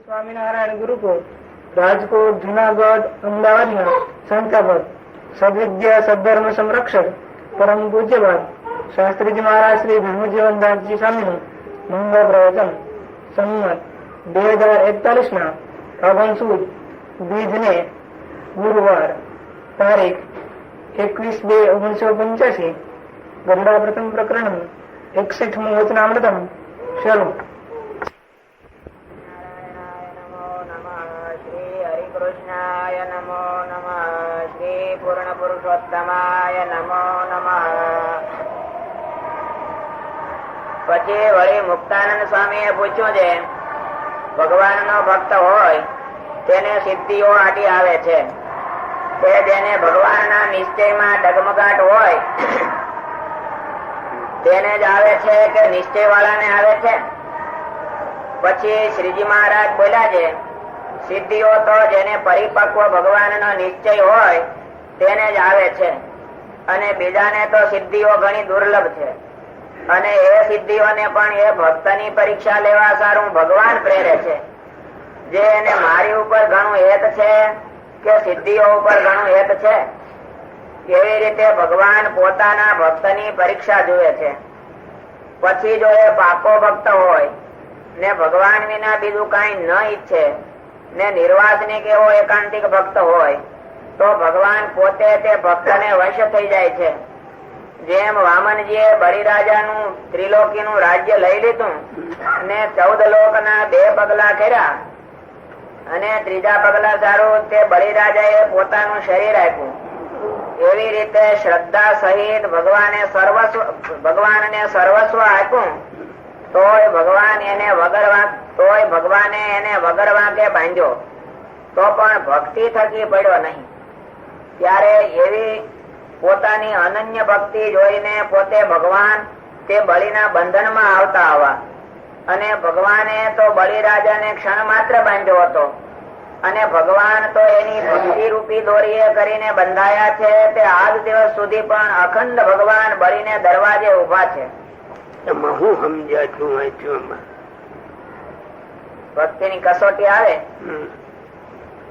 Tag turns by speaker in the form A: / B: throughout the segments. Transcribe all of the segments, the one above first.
A: સ્વામિનારાયણ ગુરુકુળ, રાજકોટ, જુનાગઢ, અમદાવાદના સંસ્થાપક, સદવિદ્યા સદધર્મ સંરક્ષક, પરમ પૂજ્યપાદ શાસ્ત્રીજી મહારાજ શ્રી ધર્મજીવનદાસજી સ્વામીનું મંગળ પ્રવચન સંમત 2041 ના ફાગણ સુદ બીજને ગુરુવાર તારીખ 21/2/1985 ગરડા પ્રથમ પ્રકરણ 61મું વચનામૃતમ શરૂ.
B: કૃષ્ણાય નમો નમઃ. શ્રી પૂર્ણ પુરુષોત્તમાય નમો નમઃ. પછી વળી મુક્તાનંદ સ્વામીએ પૂછ્યું છે, ભગવાનનો ભક્ત હોય તેને સિદ્ધિઓ આડી આવે છે, તે જેને ભગવાનના નિશ્ચયમાં ડગમગાટ હોય તેને જ આવે છે કે નિશ્ચય વાળાને આવે છે? પછી શ્રીજી મહારાજ બોલ્યા છે, સિદ્ધિઓ તો જેને પરિપક્વ ભગવાનનો નિશ્ચય હોય તેને જ આવે છે, અને બીજાને તો સિદ્ધિઓ ઘણી દુર્લભ છે, અને એ સિદ્ધિઓને પણ એ ભક્તની પરીક્ષા લેવા સારું ભગવાન પ્રેરે છે. જે એને મારી ઉપર ઘણું હેત છે કે સિદ્ધિઓ ઉપર ઘણું હેત છે, એવી રીતે ભગવાન પોતાના ભક્તની પરીક્ષા જુએ છે. પછી જો એ પાકો ભક્ત હોય ને ભગવાન વિના બીજું કઈ ન ઈચ્છે ને નિર્વાસનિક એવો એકાંતિક ભક્ત હોય તો ભગવાન પોતે તે ભક્તને વશ થઈ જાય છે. જેમ વામનજીએ બલિરાજાનું ત્રિલોકીનું રાજ્ય લઈ લીધું ને 14 લોકના 2 પગલા કર્યા, અને 3જા પગલા સારું તે બલિરાજાએ પોતાનું શરીર આપ્યું. એવી રીતે શ્રદ્ધા સહિત ભગવાને સર્વસ્વ આપ્યું, તોય ભગવાને એને વગર વાંકે બાંધ્યો, તો પણ ભક્તિ થકી પડ્યો નહીં. ત્યારે એવી પોતાની અનન્ય ભક્તિ જોઈને પોતે ભગવાન તે બલિના બંધનમાં આવતા આવા, અને ભગવાને તો બલિરાજાને ક્ષણ માત્ર બાંધ્યો હતો, અને ભગવાન તો એની ભક્તિ રૂપી દોરીએ કરીને બંધાયા છે. તે આજ દિવસ સુધી પણ અખંડ ભગવાન બલિને દરવાજે ઉભા છે. ભક્તિની કસોટી આવે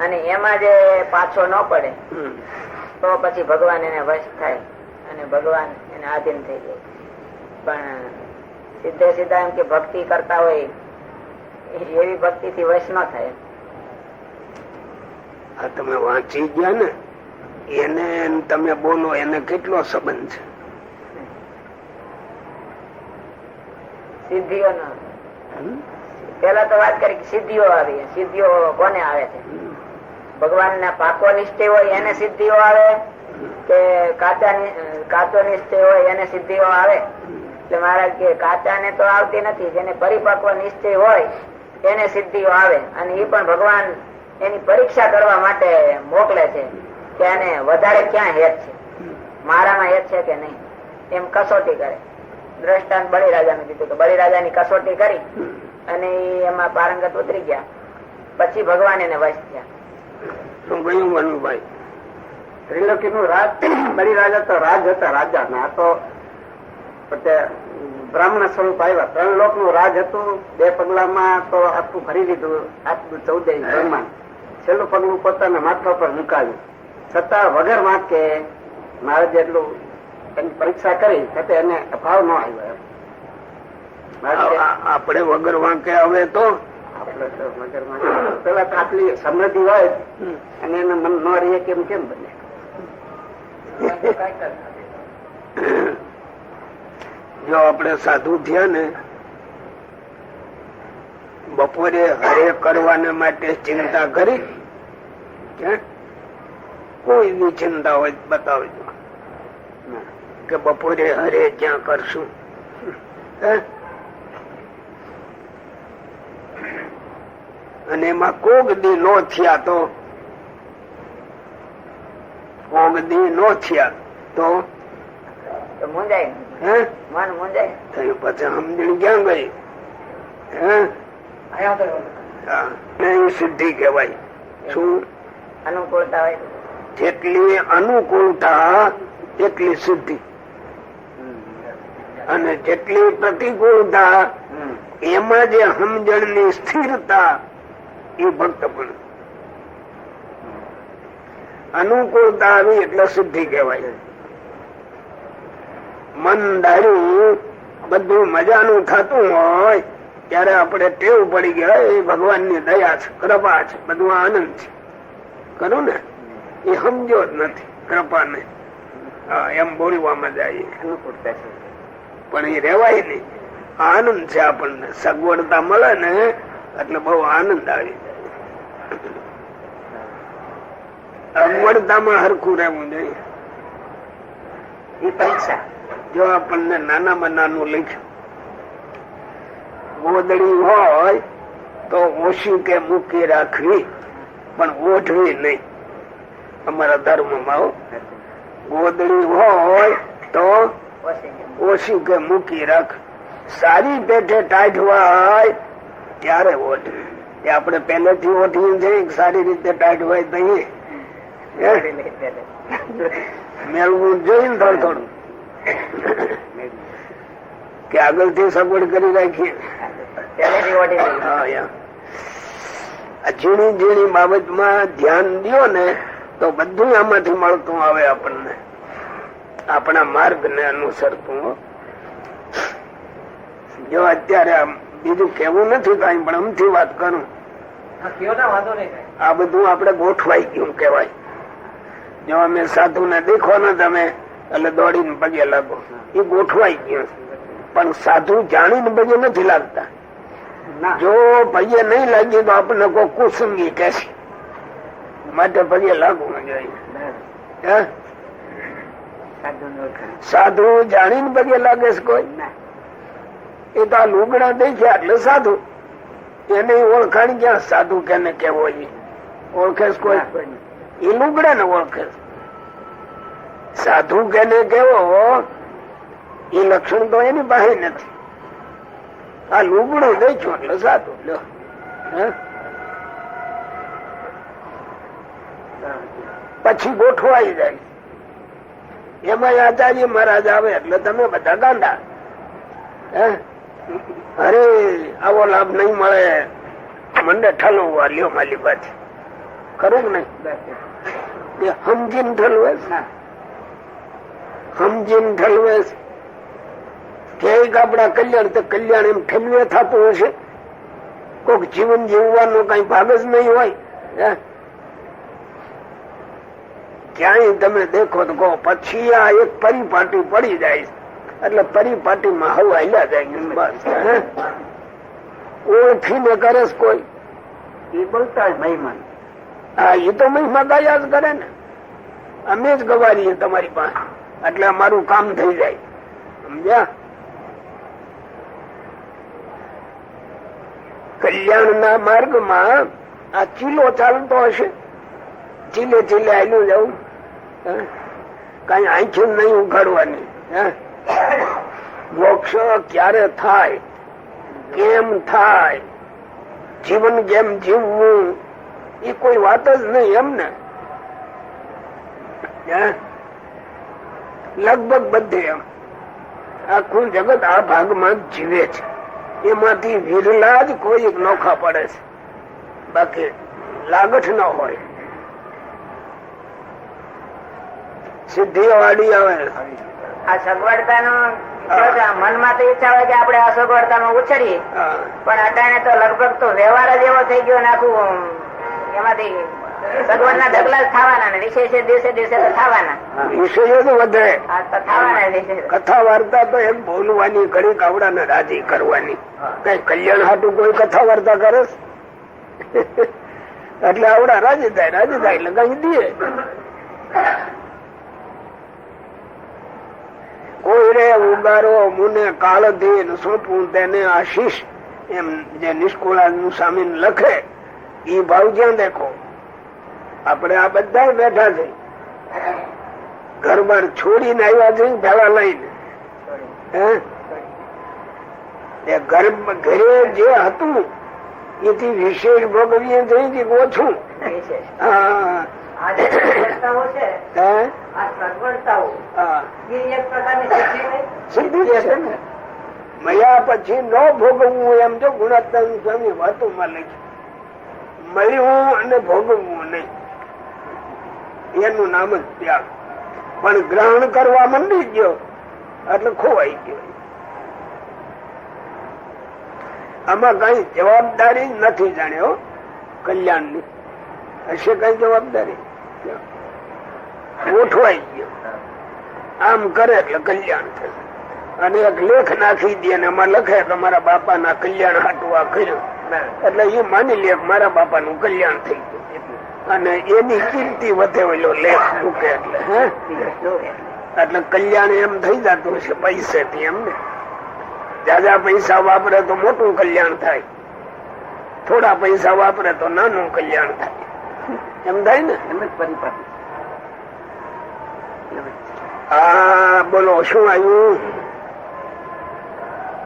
B: અને એમાં જે પાછો ન પડે તો પછી ભગવાન એને વશ થાય અને ભગવાન એને આધીન થઈ જાય. પણ સીધે સીધા એમ કે ભક્તિ કરતા હોય એવી ભક્તિ થી વશ ન થાય.
C: આ તમે વાંચી ગયા ને, એને તમે બોલો એને કેટલો સંબંધ છે?
B: સિદ્ધિઓ નો પેલા તો વાત કરી સિદ્ધિઓ આવી. સિદ્ધિઓ કોને આવે છે? ભગવાન ના પાકો નિશ્ચય હોય એને સિદ્ધિઓ આવે કે કાચો નિશ્ચય હોય એને સિદ્ધિઓ આવે? એટલે મહારાજ કે કાચા ને તો આવતી નથી, જેને પરિપક્વ નિશ્ચય હોય એને સિદ્ધિઓ આવે. અને એ પણ ભગવાન એની પરીક્ષા કરવા માટે મોકલે છે કે એને વધારે ક્યાં હેત છે, મારામાં હેત છે કે નહીં, એમ કસોટી કરે. દ્રષ્ટાંત બલિરાજાનું દીધું કે બલિરાજાની કસોટી કરી અને એમાં પારંગત ઉતરી ગયા, પછી ભગવાન એને વશ થયા.
C: શું કહ્યું મનુભાઈ?
D: ત્રિલોકી નું રાજ, બલિરાજા તો રાજ હતા, રાજા ના તો બ્રાહ્મણ સ્વરૂપ આવ્યા. 3 લોક નું રાજ હતું. 2 પગલામાં તો આખું ભરી લીધું, આટલું 14 બ્રહ્માંડ. છેલ્લું પગલું પોતાના માથા પર મુકાવ્યું, છતાં વગર વાંકે મારે જેટલું એની પરીક્ષા કરી છતાં એને અભાવ ન આવ્યો.
C: આપણે વગર વાંકે આવે તો
D: પેલા આટલી સમૃદ્ધિ હોય અને એને મન ન રહે કેમ બને?
C: જો આપણે સાધુ થયા ને, બપોરે હરે કરવાને માટે ચિંતા કરી, કોઈ ની ચિંતા હોય બતાવજો કે બપોરે હરે ક્યાં કરશું. અને એમાં કોક દી નો થયા તો
B: મુંજાય, મન મુંજાય
C: થયું. પછી સમજણ ક્યાં ગઈ? એ સિદ્ધિ કહેવાય. શું
B: અનુકૂળતા હોય?
C: જેટલી અનુકૂળતા એટલી સિદ્ધિ, અને જેટલી પ્રતિકૂળતા એમાં જે સમજણ ની સ્થિરતા એ ભક્ત પણ. અનુકૂળતા આવી એટલે સિદ્ધિ કહેવાય. મન ધાર્યું બધું મજાનું થતું હોય ત્યારે આપણે ટેવ પડી ગયા એ ભગવાનની દયા છે, કૃપા છે, બધું આનંદ છે. ખરું ને? એ સમજો જ નથી કૃપા ને. એમ બોલવામાં જાય
D: અનુકૂળતા છે
C: પણ એ રેવાય નહીં. આનંદ છે આપણને. સગવડતા મળે ને એટલે બહુ આનંદ આવી જાય. અગવડતામાં હરખું રહેવું જોઈએ.
D: એ પરીક્ષા.
C: જો આપણને નાનામાં નાનું લખ્યું ગોદડી હોય તો ઓછી કે મૂકી રાખવી પણ ઓઢવી નહીં. અમારા ધર્મમાં ગોદડી હોય તો ઓછી કે મૂકી રાખ. સારી પેટે ટાઢવાય ત્યારે ઓઢવી. એ આપણે પહેલેથી ઓઢીએ છીએ સારી રીતે ટાઢવાય તઈએ મેળવું જોઈએ ને થોડું થોડું કે આગળથી સગવડ કરી રાખીએ. ઝીણી ઝીણી બાબતમાં ધ્યાન દો ને તો બધું આમાંથી મળતું આવે આપણને, આપણા માર્ગ ને અનુસરતું. જો અત્યારે બીજું કેવું નથી કઈ પણ અમથી વાત કરું. આ બધું આપણે ગોઠવાઈ ગયું કેવાય. જો અમે સાધુ ને દેખો ને તમે એટલે દોડીને પગે લાગો, એ ગોઠવાઈ ગયું. પણ સાધુ જાણીને પગે નથી લાગતા. જો પગે નહીં લાગી તો આપણને કોઈ કુસંગી કહેશે, માટે પગે લાગવું જોઈએ. સાધુ જાણીને પગે લાગે છે કોઈ? એ તો આ લુગડા દેખ્યા એટલે સાધુ. એને ઓળખાણ ક્યાં સાધુ કેને કેવો ઓળખે કોઈ? એ લુગડા ને ઓળખે. સાધુ કેને કેવો એ લક્ષણ તો એની પાસે નથી. આ લુગડું દેખ્યું એટલે સાધુ. પછી ગોઠવાઈ જાય. એમાં આચાર્ય મહારાજ આવે એટલે તમે બધા ગાંડા. અરે આવો લાભ નહીં મળે, મંડે ઠલવવા લ્યો માલી પાછી. ખરું કે નહીં? સમજીને ઠલવે, સમજીને ઠલવે કે આપડા કલ્યાણ તો કલ્યાણ એમ ઠલવે થતું હશે. કોઈક જીવન જીવવાનો કઈ ભાગ જ નહીં હોય. ક્યાંય તમે દેખો તો કહો પછી આ એક પરિપાટી પડી જાય એટલે પરિપાટીમાં હવ હાલ્યા જાય. ઓળખીને કરે કોઈ?
D: એ બોલતા મહિમા.
C: હા, એ તો મહિમા ગાયા જ કરે ને. અમે જ ગવારીએ તમારી પાસે એટલે અમારું કામ થઈ જાય. સમજ્યા? કલ્યાણ ના માર્ગમાં આ ચીલો ચાલતો હશે, ચીલે ચીલે આયલું જવું, કઈ આંખી નહીં ઉઘાડવાની. મોક્ષ ક્યારે થાય, કેમ થાય, જીવન કેમ જીવવું, એ કોઈ વાત જ નહીં એમને. લગભગ બધે એમ આખું જગત આ ભાગમાં જીવે છે. એમાંથી વિરલા જ કોઈ નોખા પડે છે, બાકી લાગઠ ન હોય. સિદ્ધિ વાળી આવે.
B: આ સગવડતા મનમાં તો ઈચ્છા હોય કે આપણે આ સગવડતા માં ઉછળીએ, પણ અટાણે તો લગભગ તો વ્યવહાર જ એવો થઈ ગયો નાખું. એમાંથી સગવડ ના ઢગલા જ થવાના ને વિશેષ દિવસે દિવસે તો થવાના.
C: વિષયો જ વધે.
B: થવાના
C: કથા વાર્તા તો એમ બોલવાની, ઘડી કાવડા ને રાજી કરવાની. કઈ કલ્યાણ હાટું કોઈ કથા વાર્તા કરે એટલે આવડા રાજી થાય, રાજી થાય એટલે કઈ દે. કોઈ રે ઉગારો મુને કાળથી સોંપવું તેને આશીષ, એમ જે નિષ્કુળા નું સામીન લખે એ ભાવ જ્યાં દેખો. આપણે આ બધા બેઠા છે, ઘર બાર છોડીને આવ્યા છે પેલા લઈને. ઘરે જે હતું એથી વિશેષ ભોગવીએ છે કે ઓછું? મયા પછી ન ભોગવવું એમ જો ગુણાત્મા સ્વામી વાતોમાં લખ્યું. મળ્યું અને ભોગવવું નહીં, એનું નામ જ ત્યાગ. પણ ગ્રહણ કરવા માંડી ગયો એટલે ખોવાઈ ગયો. આમાં કઈ જવાબદારી નથી જાણ્યો કલ્યાણ ની. હશે કઈ જવાબદારી? ગોઠવાઈ ગયો. આમ કરે એટલે કલ્યાણ થશે. અને એક લેખ નાખી દે અને એમાં લખે કે મારા બાપા ના કલ્યાણ હાટું આ કર્યું, એટલે એ માની લે મારા બાપા નું કલ્યાણ થઈ ગયું. અને એની કીર્તિ વધે ઓલો લેખ મૂકે એટલે કલ્યાણ એમ થઈ જતું હશે પૈસેથી. એમને જ્યાદા પૈસા વાપરે તો મોટું કલ્યાણ થાય, થોડા પૈસા વાપરે તો નાનું કલ્યાણ થાય. એમ થાય ને?
D: એમ જ પરિપાટી.
C: હા બોલો શું આવ્યું?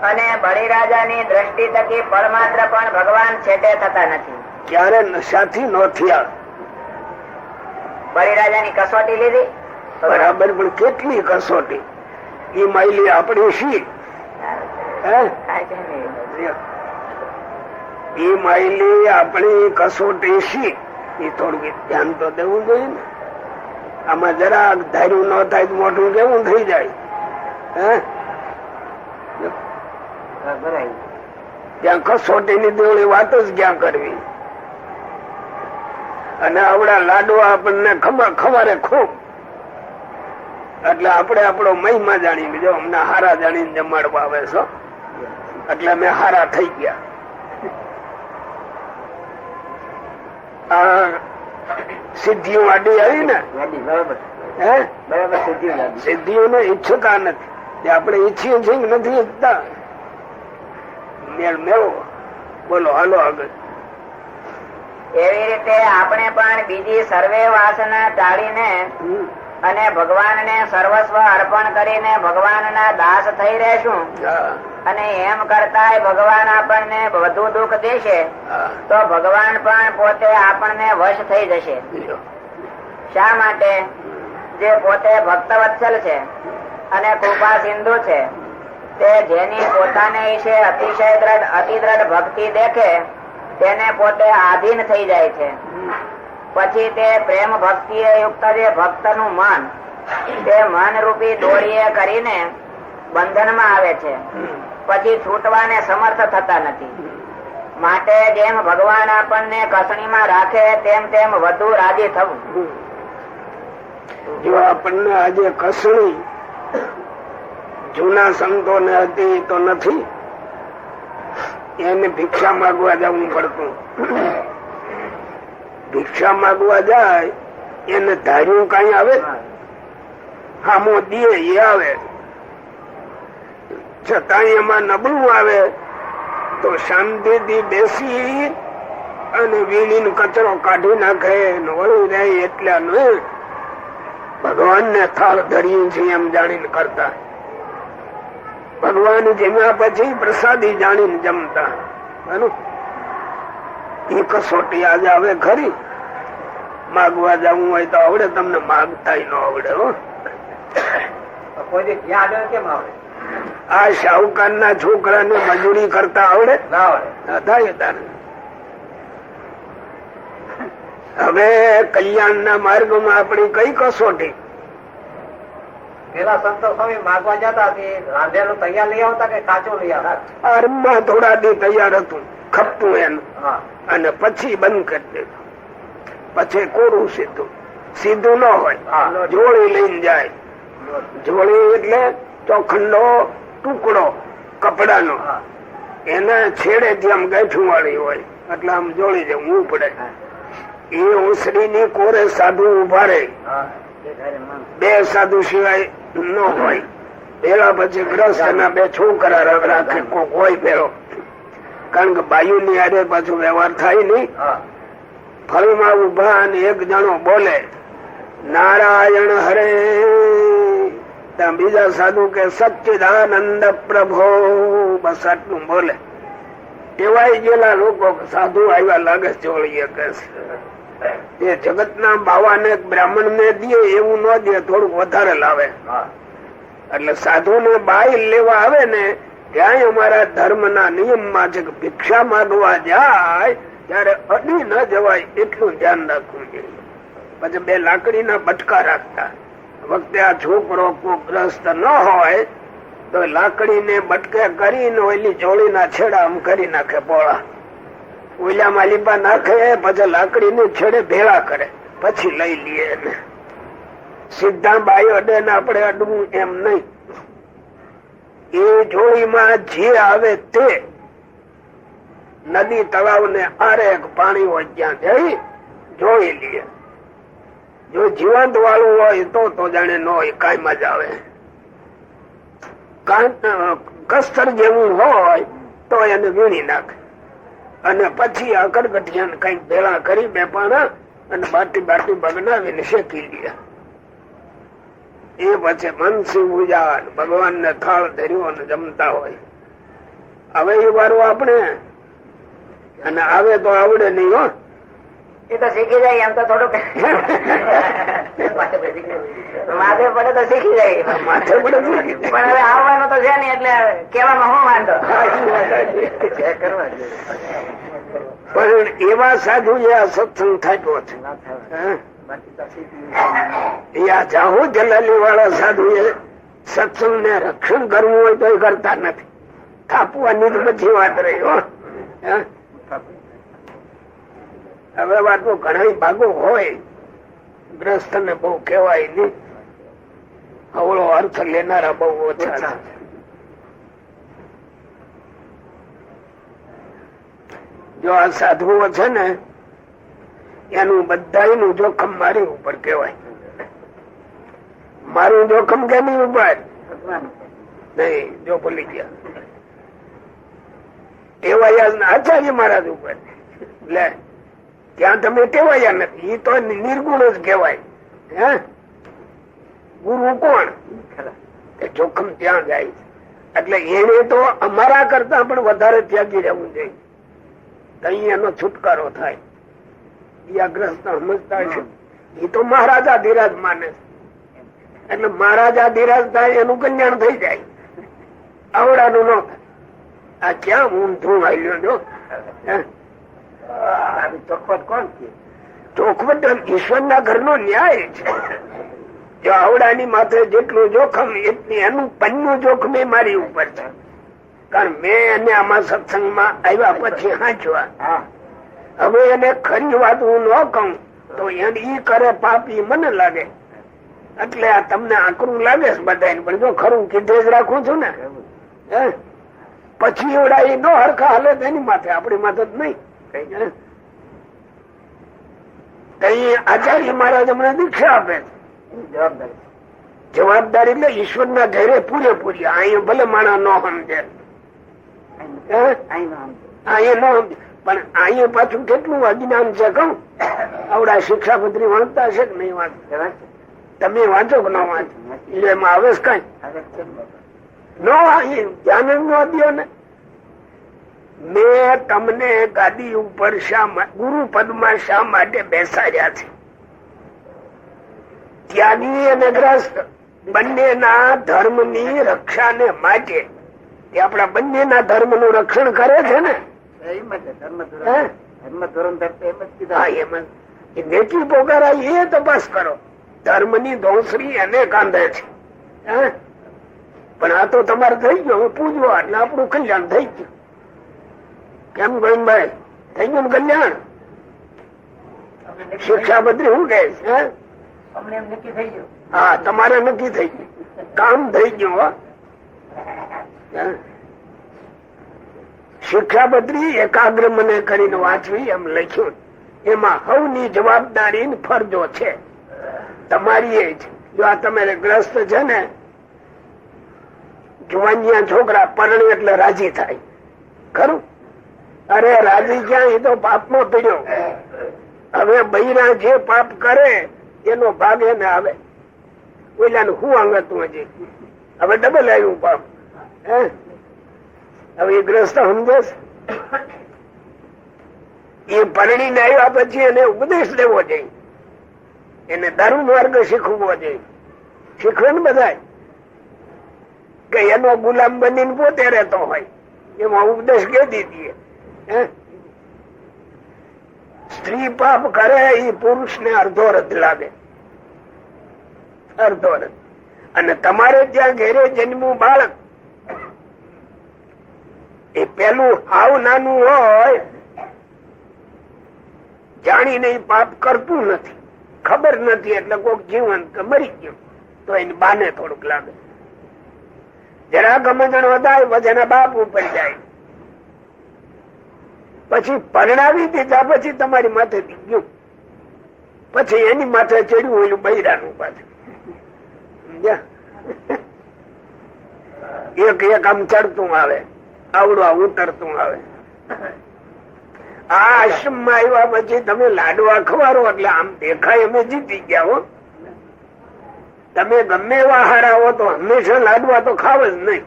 B: અને બળીરાજાની દ્રષ્ટિ થકી પરમાત્ર પણ ભગવાન છેટે થતા નથી.
C: ક્યારે નશાથી ન થયા
B: બળીરાજાની કસોટી લીધી
C: બરાબર, પણ કેટલી કસોટી? એ માયલી આપણી શી? એ માયલી આપણી કસોટી શી? એ થોડું ધ્યાન તો દેવું જોઈએ ને. આમાં જરાક ધાર્યું ન થાય તો મોટું કેવું થઈ જાય? ત્યાં કસોટી ની દેવળી વાત જ ક્યાં કરવી? અને આવડા લાડવા આપણને ખવારે ખૂબ, એટલે આપણે આપણો મહિમા જાણીને જો અમને હારા જાણીને જમાડવા આવે છો એટલે અમે હારા થઈ ગયા. આ સિદ્ધિઓ આડી આવી ને, સિદ્ધિઓ ને ઈચ્છતા નથી. આપણે ઈચ્છીએ છીએ કે નથી ઈચ્છતા? મેળ મેળવો. બોલો હાલો આગળ.
B: એવી રીતે આપણે પણ બીજી સર્વે વાસના ટાળીને અને ભગવાનને સર્વસ્વ અર્પણ કરીને ભગવાનના દાસ થઈ રહેશું. અને એમ કરતા ભગવાન આપણને વધુ દુઃખ દેશે તો ભગવાન પણ પોતે આપણને વશ થઈ જશે. શા માટે? જે પોતે ભક્ત વત્સલ છે અને કૃપા સિંધુ છે, તે જેની પોતાને વિશે અતિ દ્રઢ ભક્તિ દેખે તેને પોતે આધીન થઈ જાય છે. પછી તે પ્રેમ ભક્તિ યુક્ત જે ભક્ત નું મન, તે મન રૂપી દોરીએ કરીને બંધનમાં આવે છે. પછી છૂટવાને સમર્થ થતા નથી. માટે જેમ ભગવાન આપણને કસણીમાં રાખે તેમ તેમ વધુ રાજી થવું.
C: જો આપણને આજે કસણી જૂના સંતો ને હતી તો નથી, એને ભિક્ષા માંગવા જવું પડતું. ભિક્ષા માંગવા જાય એને ધાર્યું કઈ આવે? હામો દીએ એ આવે. છતાં એમાં નબળું આવે તો શાંતિથી બેસી અને વીણી કચરો કાઢી નાખે વળું જાય. એટલા ભગવાન ને થાળ ધરીએ છીએ એમ જાણીને કરતા. ભગવાન જમ્યા પછી પ્રસાદી જાણીને જમતા. એ કસોટી આજે આવે ખરી. માગવા જવું હોય તો આવડે તમને, માગતા ન આવડે.
D: કેમ આવડે?
C: આ શાહુકાર ના છોકરા ને મજૂરી કરતા આવડે? થાય તારે. હવે કલ્યાણ ના માર્ગ માં આપણી કઈ કસોટી?
D: પેલા સંતો સ્વામી માગવા જતા રાંધેલું તૈયાર લઈ આવતા કે કાચું લઈ આવતા?
C: આરંભમાં થોડા દી તૈયાર હતું, ખપતું એનું, અને પછી બંધ કરી દેતું. પછી કોરું સીધું. સીધું ન હોય, જોડી લઈને જાય. જોડી એટલે ચોખંડો ટુકડો કપડાનો, એના છેડેથી આમ ગાંઠું વાળી હોય એટલે આમ જોડી જવું પડે. એ ઓસરી ની કોરે સાધુ ઉભા રહે. બે સાધુ સિવાય ન હોય. પેલા પછી ગ્રસ્ત ના બે છોકરા રાખે કોક હોય પેલો, કારણ કે બાયુ ની આડે પાછું વ્યવહાર થાય નહી. ફળમાં ઉભા અને એક જણો બોલે નારાયણ હરે, ત્યાં બીજા સાધુ કે સચ્ચિદાનંદ પ્રભો, બસ આટલું બોલે. ટેવાઈ ગયેલા લોકો સાધુ આવ્યા લાગે ચોળીએ કે એ જગત ના બાવા ને બ્રાહ્મણ ને દે એવું ન દે, થોડુંક વધારે લાવે. એટલે સાધુ ને બાઈ લેવા આવે ને ત્યાં અમારા ધર્મ ના નિયમ માં છે કે ભિક્ષા માંગવા જાય ત્યારે અડી ન જવાય એટલું ધ્યાન રાખવું જોઈએ. પછી 2 લાકડીના બટકા રાખતા વખતે આ છોકરો કોઈ ગ્રસ્ત ન હોય તો લાકડીને બટકે કરીને ઓલી જોડીના છેડા આમ કરી નાખે પોળા, ઓલિયામાં લીપા નાખે, પછી લાકડીને છેડે ભેળા કરે, પછી લઈ લઈએ એને. સીધા બાયો અડે ને આપણે અડવું એમ નહીં. એ જોડીમાં જે આવે તે નદી તળાવ ને આરે પાણી હોય ત્યાં જઈ જોઈ લઈએ. જો જીવંત વાળું હોય તો જાણે ન હોય કાંઈ મજા આવે. કસ્તર જેવું હોય તો એને વીણી નાખે અને પછી આ કડકટિયાને કઈક ભેળા કરી 2 પાણા અને બાટી બગડાવીને શેકી લે. એ પછી મનસી પૂજા ભગવાન ને થાળ ધર્યો અને જમતા હોય. હવે એ વારો આપણે અને આવે તો આવડે નહીં. હો
B: એ તો શીખી જાય એમ તો થોડુંક માથે પડે તો શીખી જાય,
C: માથે પડે
B: પણ હવે આવવાનું તો છે ને એટલે કેવામાં શું વાંધો.
C: પણ એવા સાધુ એ આ સત્સંગ થાક્યો છે. જાહુ જલાલી વાળા સાધુ એ સત્સંગ ને રક્ષણ કરવું હોય તો એ કરતા નથી. થાપવાની તો બધી વાત રહી. હો હવે વાતો ઘણા ભાગો હોય, ગ્રસ્ત ને બહુ કહેવાય નહી, હવળો અર્થ લેનારા બહુ ઓછા. જો આ સાધુઓ છે ને એનું બધાનું જોખમ મારી ઉપર કેવાય. મારું જોખમ કેની ઉપર નહી, જો ભૂલી ગયા ટેવાયા આચાર્ય મહારાજ ઉપર. લે ત્યાં તમે ટેવાયા નથી, એ તો નિર્ગુણ જ કહેવાય. હે ગુરુ કોણ? જોખમ ત્યાં જાય. એટલે એને તો અમારા કરતા પણ વધારે ત્યાગી રહેવું જોઈએ, અહીં એનો છુટકારો થાય. ગ્રસ્ત સમજતા છે એ તો મહારાજા ધીરાજ માને છે. એટલે મહારાજા ધીરાજ થાય એનું કલ્યાણ થઈ જાય, આવડાનું ન થાય. આ ક્યાં ઊંધું આવ્યો જો.
D: ચોખવટ કોણ છે?
C: ચોખવટ ઈશ્વરના ઘરનો ન્યાય છે. જો આવડાની માથે જેટલું જોખમ એટલી એનું પન્નું જોખમ એ મારી ઉપર છે. કારણ મેં એને આમાં સત્સંગમાં આવ્યા પછી હાંચવા. હવે એને ખરી વાત હું ન કહું તો ઈ કરે પાપ ઈ મને લાગે. એટલે આ તમને આકરું લાગે છે બધા, પણ જો ખરું કીધે જ રાખું છું ને પછી એવડા એ ન હરખા હાલે એની માથે, આપણી માથે જ નહીં. આચાર્ય મહારાજ હમણાં દીક્ષા આપે છે. જવાબદારી એટલે ઈશ્વર ના ઘરે પૂરેપૂરી. અહીંયા ભલે માણસ ન સમજે, અહીંયા ન સમજે, પણ અહીંયા પાછું કેટલું અજ્ઞાન છે કહું. આવડા શિક્ષાપત્રી વાંચતા હશે કે નહીં વાંચતા? તમે વાંચો કે ન વાંચો? એમાં આવે કઈ નો ધ્યાન ન દો ને. મેં તમને ગાદી ઉપર ગુરુ પદમાં શા માટે બેસાડ્યા છે? ત્યાગી અને ગ્રસ્ત બંનેના ધર્મની રક્ષાને માટે. એ આપણા બંનેના ધર્મ નું રક્ષણ કરે છે ને. નેકી પોકારા એ તપાસ કરો. ધર્મ ની ધોસરી એને કાંધે છે. પણ આ તો તમારે થઈ ગયો, પૂજવા એટલે આપણું કલ્યાણ થઈ ગયું. કેમ ગોવિંદભાઈ થઈ ગયું કલ્યાણ? શિક્ષાપત્રી શું કહે છે? હા તમારે નક્કી થઈ ગયું, કામ થઈ ગયું. શિક્ષાપત્રી એકાગ્ર મને કરીને વાંચવી એમ લખ્યું. એમાં હવની જવાબદારી ફરજો છે તમારી એ છે. જો આ તમે ગ્રસ્ત છે ને, જુવાનિયા છોકરા પરણે એટલે રાજી થાય ખરું. અરે રાજી ક્યાં, એ તો પાપમાં પીડ્યો. હવે બૈરા જે પાપ કરે એનો ભાગ એને આવે. ઓલાને હું અંગતું હજી હવે ડબલ આવ્યું પાપ. હવે એ ગ્રસ્ત સમજે એ પરણી ને આવ્યા પછી એને ઉપદેશ દેવો જોઈએ, એને ધર્મ માર્ગ શીખવવો જોઈએ. શીખવે ને બધા કે એનો ગુલામ બનીને પોતે રહેતો હોય, એમાં ઉપદેશ કે દીધી. સ્ત્રી પાપ કરે એ પુરુષ ને અડધો રથ લાગે, અડધો રથ. અને તમારે ત્યાં ઘેરે જન્મ્યું બાળક એ પેલું હાવ નાનું હોય, જાણીને પાપ કરતું નથી, ખબર નથી, એટલે કોઈક જીવન મરી ગયું તો એની બાને થોડુંક લાગે. જરા ગમજણ વધારે પછી એના બાપ ઉપર જાય, પછી પરણાવી દીધા પછી તમારી માથે ગયું, પછી એની માથે ચડ્યું એનું બૈરાનું પાછું. એક એક આમ ચડતું આવે, આવડું આ ઉતરતું આવે. આ આશ્રમ માં આવ્યા પછી તમે લાડવા ખવારો એટલે આમ દેખાય અમે જીતી ગયા હો. તમે ગમે એવા હારા હો તો હંમેશા લાડવા તો ખાવ જ નહીં.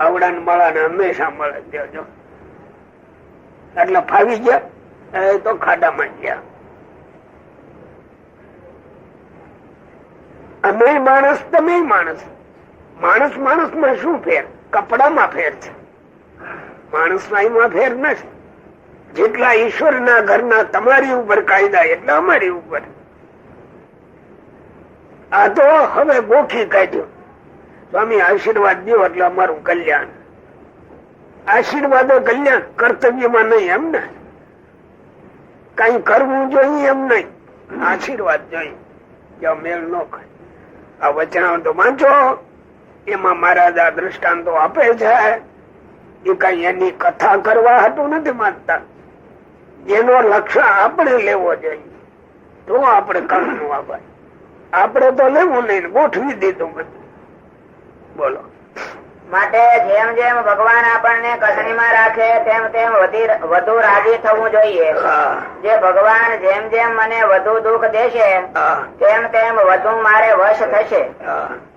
C: આવડા ને મળા ને હંમેશા મળે દેજો, એટલે ફાવી ગયા એ તો ખાડામાં ગયા. અમે માણસ તમે માણસ, માણસ માણસ માં શું ફેર? કપડામાં ફેર છે, માણસ માં ફેર નથી. જેટલા ઈશ્વર ના ઘરના તમારી ઉપર કાયદા એટલા અમારી ઉપર. આ તો હવે ગોખી કાઢ્યું, સ્વામી આશીર્વાદ દો એટલે અમારું કલ્યાણ. આશીર્વાદ કલ્યાણ, કર્તવ્યમાં નહીં એમ ને, કઈ કરવું જોઈએ એમ નહીં, આશીર્વાદ જોઈએ. જો મેળ ન ખાય આ વચનાઓ વાંચો, એમાં મહારાજ આ દ્રષ્ટાંતો આપે છે. એ કઈ એની કથા કરવા હતું નથી માંગતા, એનો લક્ષ્ય આપણે લેવો જોઈએ તો આપણે કરવું. આપણે તો લેવું નહીં, ગોઠવી દીધું બધું. બોલો.
B: માટે જેમ જેમ ભગવાન આપણને કસણીમાં રાખે તેમ તેમ વધુ રાજી થવું જોઈએ. જે ભગવાન જેમ જેમ મને વધુ દુઃખ દેશે તેમ તેમ વધુ મારે વશ થશે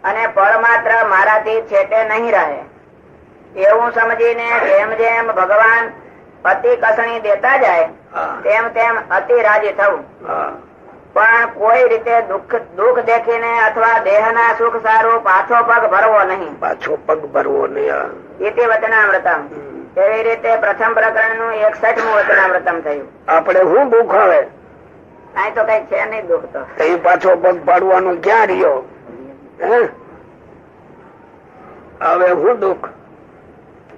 B: અને પરમાત્ર મારાથી છેટે નહીં રહે. એવું સમજીને જેમ જેમ ભગવાન અતિ કસણી દેતા જાય તેમ તેમ અતિ રાજી થવું. પણ કોઈ રીતે દુઃખ દેખીને અથવા દેહના સુખ સારું પાછો પગ ભરવો નહીં.
C: પાછો પગ ભરવો નહીં.
B: ઇતિ વચનામૃતમ. એવી રીતે પ્રથમ પ્રકરણ નું 61મું વચનામૃતમ થયું.
C: આપણે શું દુઃખ આવે?
B: કઈ તો કઈ છે નહીં દુઃખ તો.
C: એ પાછો પગ પાડવાનું ક્યાં રહ્યો? હવે શું દુઃખ?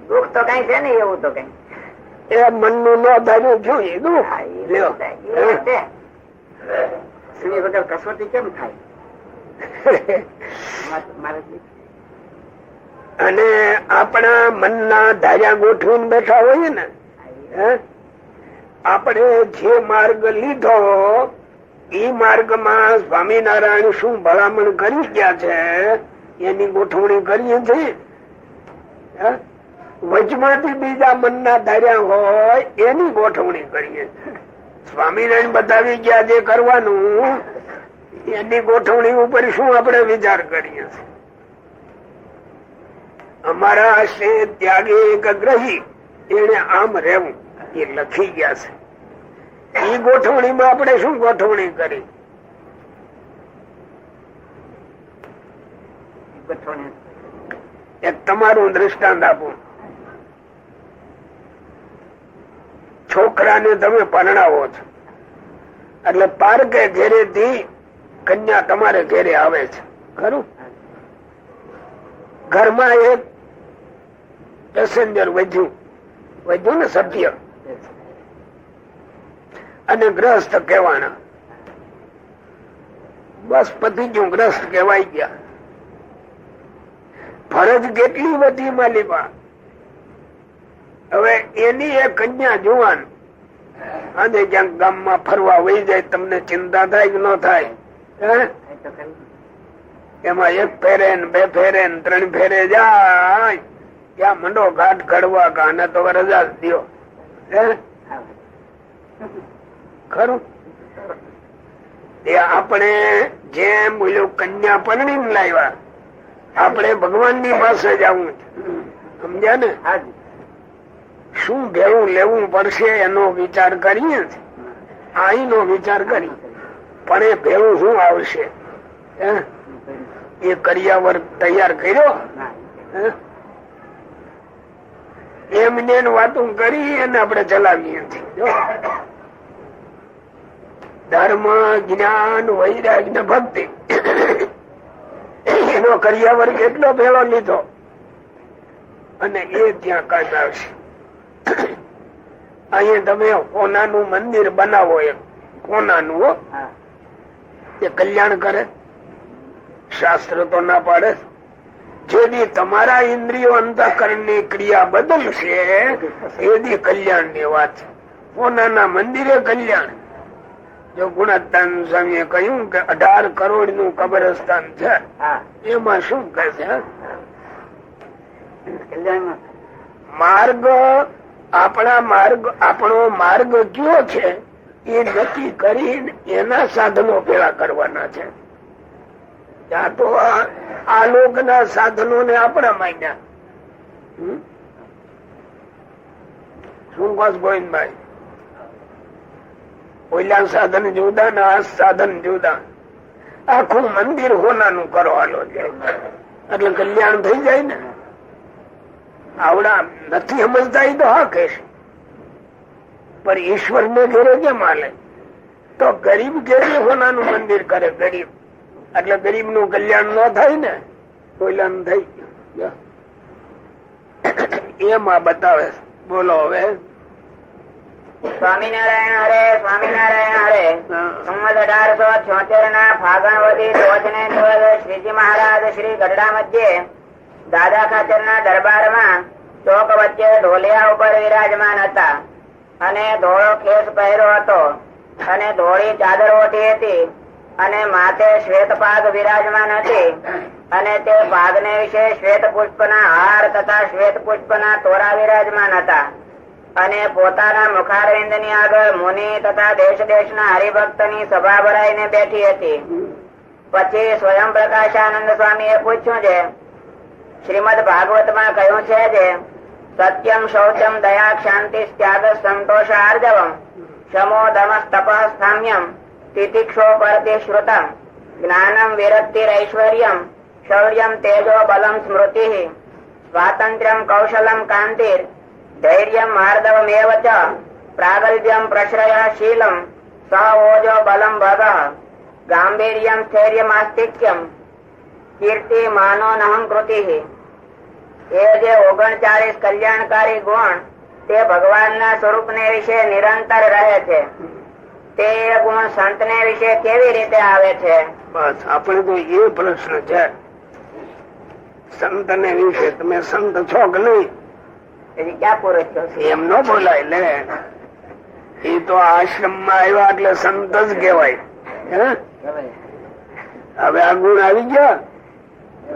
B: દુઃખ તો કઈ છે નહીં એવું તો કઈ.
C: એ મનનું ન ધાર્યું જોઈએ દુઃખ.
D: વગર કસોટી કેમ થાય?
C: અને આપણા મનના ધાર્યા ગોઠવીને બેઠા હોઈએ ને, આપણે જે માર્ગ લીધો એ માર્ગમાં સ્વામિનારાયણ શું ભલામણ કરી ગયા છે એની ગોઠવણી કરીએ છીએ. વચમાંથી બીજા મનના ધાર્યા હોય એની ગોઠવણી કરીએ છીએ. સ્વામિનારાયણ બતાવી ગયા જે કરવાનું એની ગોઠવણી ઉપર શું આપણે વિચાર કરીએ છીએ. અમારા આશ્રય ત્યાગી એક ગ્રહી એને આમ રહેવું એ લખી ગયા છે. એ ગોઠવણીમાં આપણે શું ગોઠવણી કરી? એક તમારું દ્રષ્ટાંત આપું. છોકરાને તમે પરણાવો છો એટલે પારકે ઘેરેથી કન્યા તમારે ઘેરે આવે છે, ખરું? ઘરમાં એક પેસેન્જર વધ્યું ને સભ્ય, અને ગ્રસ્ત કહેવાના. બસ પતિ ગયું, ગ્રસ્ત કહેવાય ગયા. ફરજ કેટલી બધી માલિકા. હવે એની એક કન્યા જુવાન અને ક્યાંક ગામમાં ફરવા વહી જાય, તમને ચિંતા થાય કે ન થાય? એમાં એક ફેરે ને બે ફેરે ને ત્રણ ફેરે જાય ત્યાં મંડો ઘાટ ઘડવા કાને તો રજા દો. ખરું? એ આપણે જેમ બોલ્યું કન્યા પરણી લાવ્યા, આપણે ભગવાન ની પાસે જવું છે, સમજ્યા ને? શું ભેળું લેવું પડશે એનો વિચાર કરીએ, આઈનો વિચાર કરી. પણ એ ભેળું શું આવશે એ કર્યાવર તૈયાર કર્યો? એમને વાતો કરી અને આપણે ચલાવીએ છીએ. ધર્મ, જ્ઞાન, વૈરાગ ને ભક્તિ એનો કર્યાવર કેટલો ભેળો લીધો અને એ ત્યાં કામ આવશે. અહીંયા તમે કોનાનું મંદિર બનાવો, એક કોનાનું એ કલ્યાણ કરે? શાસ્ત્ર તો ના પાડે. જેથી તમારા ઇન્દ્રિયો અંતઃકરણ ની ક્રિયા બદલશે એથી કલ્યાણ ની વાત છે. કોનાના મંદિરે કલ્યાણ. જો ગુણત્તાન સ્વામીએ કહ્યું કે 18 કરોડ નું કબ્રસ્તાન છે, એમાં શું કહે છે? માર્ગ, આપણો માર્ગ કયો છે એ નક્કી કરીને એના સાધનો પેલા કરવાના છે. ત્યાં તો આ લોક ના સાધનો ને આપણા માન્યા. શું કહો ગોવિંદભાઈ? ઓલા સાધન જુદા ને આ સાધન જુદા. આખું મંદિર હોનાનું કરવાનો છે એટલે કલ્યાણ થઈ જાય ને. આવડા નથી સમજતા એ તો હા કહેશે, પણ ઈશ્વર ને ઘેરે કેમ હાલે? તો ગરીબ ઘેરે હોનાનું મંદિર કરે ગરીબ, એટલે ગરીબ નું કલ્યાણ ન થાય ને, કોઈલાનું થઈ ગયું. એમાં બતાવે. બોલો હવે.
B: સ્વામિનારાયણ હરે, સ્વામિનારાયણ હરે. સંવત 1876 ના ફાગણવતી ચોથને દિવસે શ્રીજી મહારાજ શ્રી ગઢડા મધ્યે દાદા ખાચર ના દરબારમાં ચોક વચ્ચે ઢોલિયા ઉપર વિરાજમાન હતા અને ધોળો ખેસ પહેર્યો હતો અને ધોળી ચાદર ઓઢી હતી અને માથે શ્વેત પાગ વિરાજમાન હતી અને તે પાગને વિશે શ્વેત પુષ્પના હાર તથા શ્વેત પુષ્પના તોરા વિરાજમાન હતા અને પોતાના મુખારવિંદ ની આગળ મુનિ તથા દેશ દેશ ના હરિભક્ત ની સભા ભરાઈને બેઠી હતી. પછી સ્વયં પ્રકાશાનંદ સ્વામી એ પૂછ્યું છે, શ્રીમદ ભાગવત માં કહ્યું છે જે સત્યમ શૌચમ દયા ક્ષાંતિ ત્યાગ સંતોષ આર્જવમ શમો દમસ તપઃ સ્થામ્યમ તિતિક્ષો પરતિ શ્રુતમ જ્ઞાનમ વિરક્તિરૈશ્વર્યમ શૌર્યમ તેજો બલમ સ્મૃતિ સ્વાતંત્ર્યમ કૌશલમ કાંતિર ધૈર્યમ માર્દવમેવ ચ પ્રાગલ્ભ્યમ પ્રશ્રયશીલમ સ ઓજો બલમ ભગઃ ગાંભીર્યમ સ્થૈર્યમાસ્તિક્યમ કીર્તિ માનો નહંકૃતિ. એ જે 39 કલ્યાણકારી ગુણ તે ભગવાનના સ્વરૂપને વિશે નિરંતર રહે છે, તે ગુણ સંતને વિશે કેવી રીતે આવે છે?
C: બસ આપણે તો એ પ્રશ્ન છે. સંતને વિશે તમે સંત છો કે નહીં
B: ક્યાં પૂરો છો?
C: એમ ન બોલાય લે. એ તો આશ્રમ માં આવ્યા એટલે સંત જ કહેવાય. હવે આ ગુણ આવી ગયા?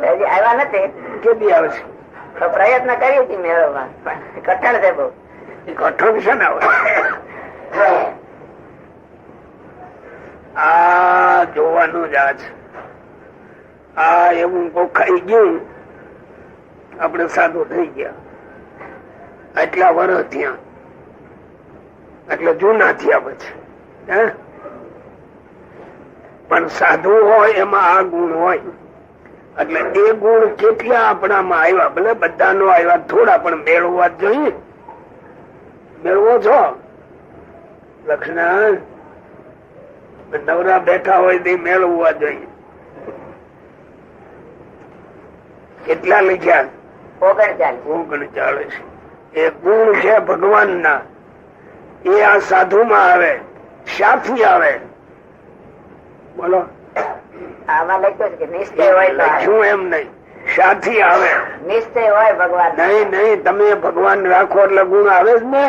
B: આવ્યા નથી.
C: કેદી આવશે?
B: પ્રયત્ન કરી હતી મેળવવા, કઠણ છે બહુ.
C: કઠણ છે ને. આ જોવાનું જ આ છે. આ એવું કોખાઈ ગયું, આપણે સાધુ થઈ ગયા. આટલા વર્ષ ત્યાં એટલે જૂના થયા પછી. પણ સાધુ હોય એમાં આ ગુણ હોય એટલે એ ગુણ કેટલા આપણામાં આવ્યા? ભલે બધા નો આવ્યા, થોડા પણ મેળવવા જોઈએ. મેળવો છો લક્ષ્મણ? નવરા બેઠા હોય તે મેળવવા જોઈએ. કેટલા લખ્યા?
B: 39.
C: એ ગુણ છે ભગવાન ના. એ આ સાધુ માં આવે, સાથી આવે. બોલો.
B: આમાં લખ્યું છે કે નિશ્ચય હોય
C: લખ્યું એમ નહીં, સાથી આવે.
B: નિશ્ચય હોય ભગવાન.
C: નહીં, તમે ભગવાન રાખો એટલે ગુણ આવે જ ને.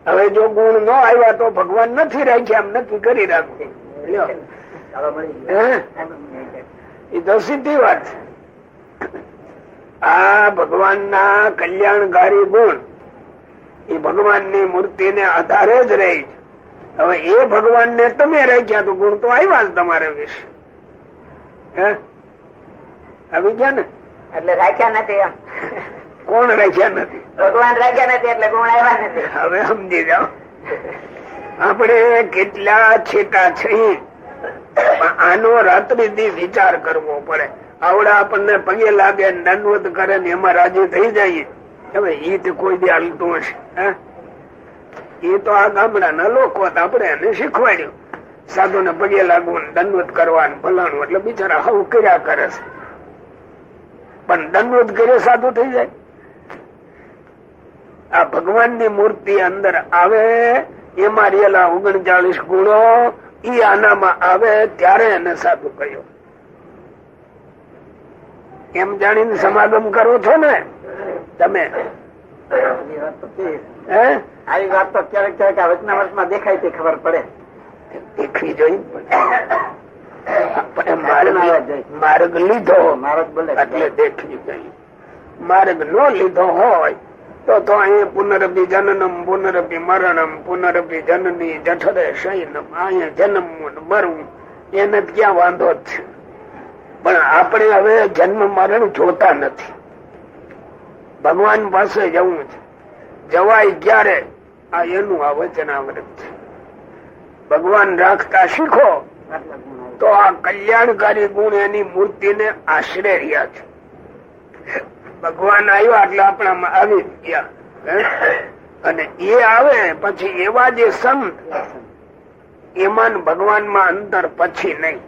C: હવે જો ગુણ ન આવ્યા તો ભગવાન નથી રાખ્યા, એમ નક્કી કરી રાખવું. એ તો સીધી વાત છે. આ ભગવાન ના કલ્યાણકારી ગુણ એ ભગવાન ની મૂર્તિ ને આધારે જ રહી છે. હવે એ ભગવાન ને તમે રાખ્યા તો ગુણ તો આવ્યા જ તમારે વિશે. આવી ગયા ને?
B: એટલે રાખ્યા નથી એમ.
C: કોણ રાખ્યા નથી?
B: ભગવાન રાખ્યા નથી એટલે ગુણ આવ્યા નથી.
C: હવે સમજી જાઓ. આપણે કેટલા છેટા છીએ, આનો રાત્રિ દી વિચાર કરવો પડે. આવડા આપણને પગે લાગે, દંડવત કરે ને એમાં રાજી થઈ જાય. હવે એ તો કોઈ દી હાલતું હશે? એ તો આ ગામડાના લોકો આપણે એને શીખવાડ્યું. સાધુ ને પગે લાગવું, દંડવત કરવાનું, ભલાણું, એટલે બિચારા હવ કર્યા કરે છે. પણ દંડવત કરે સાધુ થઈ જાય? આ ભગવાનની મૂર્તિ અંદર આવે, એમાં રહેલા 39 ગુણો ઈ આનામાં આવે ત્યારે એને સાધુ કહ્યો. એમ જાણીને સમાગમ કરો છો ને તમે?
D: આવી વાત તો ક્યારેક ક્યારેક આ વચનામૃતમાં દેખાય તે ખબર પડે.
C: દેખવી જોઈએ. માર્ગ લીધો એટલે દેખવી જોઈએ. માર્ગ નો લીધો હોય તો અહીંયા પુનરપી જનનમ પુનરપી મરણમ પુનરપી જનની જઠરે શયનમ, અહીંયા જન્મ મરવું એને ક્યાં વાંધો જ છે. પણ આપણે હવે જન્મ મરણ જોતા નથી. ભગવાન પાસે જવું છે. જવાય ક્યારે? આ એનું આ વચનામૃત છે. ભગવાન રાખતા શીખો તો આ કલ્યાણકારી ગુણ એની મૂર્તિને આશરે રહ્યા છે. ભગવાન આવ્યા એટલે આપણામાં આવી ગયા. અને એ આવે પછી એવા જે સંત, એમાં ભગવાનમાં અંતર પછી નહીં.